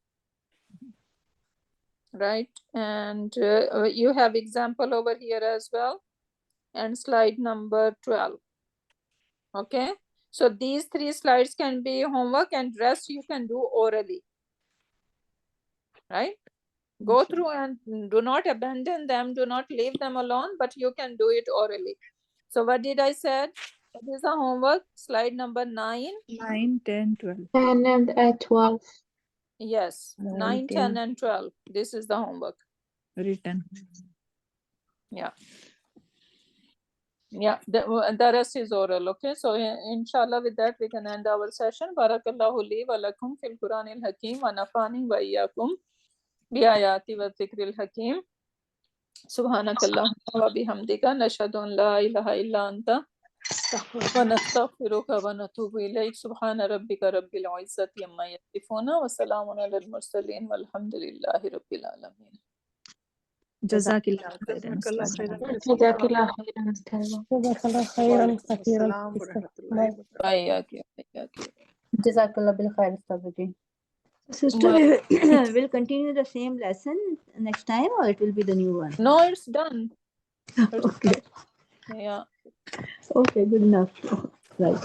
Right. And you have example over here as well. And slide number 12. Okay. So these 3 slides can be homework and rest you can do orally. Right? Go through and do not abandon them. Do not leave them alone, but you can do it orally. So what did I say? What is the homework? Slide number 9. 9, 10, 12. 10 and 12. Yes, 9, 10, and 12. This is the homework. Written. Yeah. Yeah, the rest is oral. Okay, so inshallah with that we can end our session. Barakallahu li wa lakum fil Quranil Hakim wa nafani wa iyyakum bi ayati wa dhikril hakim. Subhanakallahumma wa bihamdika nashhadu an la ilaha illa anta wa nastaghfiruka wa natubu ilayk. Subhana rabbika rabbil izzati amma yasifuna wa salamun alal mursalin walhamdulillahi rabbil alamin. Jazakallah khairan. Jazakallah khairan, Ustazah. Jazakallah khairan kathiran. Assalam wa rahmatullahi Bye. wa barakatuh. Ayaki. Jazakallah bil khair, Ustazah ji. Sister, We'll continue the same lesson next time, or it will be the new one? No, it's done. It's Okay. done. Yeah. Okay, good enough. Right.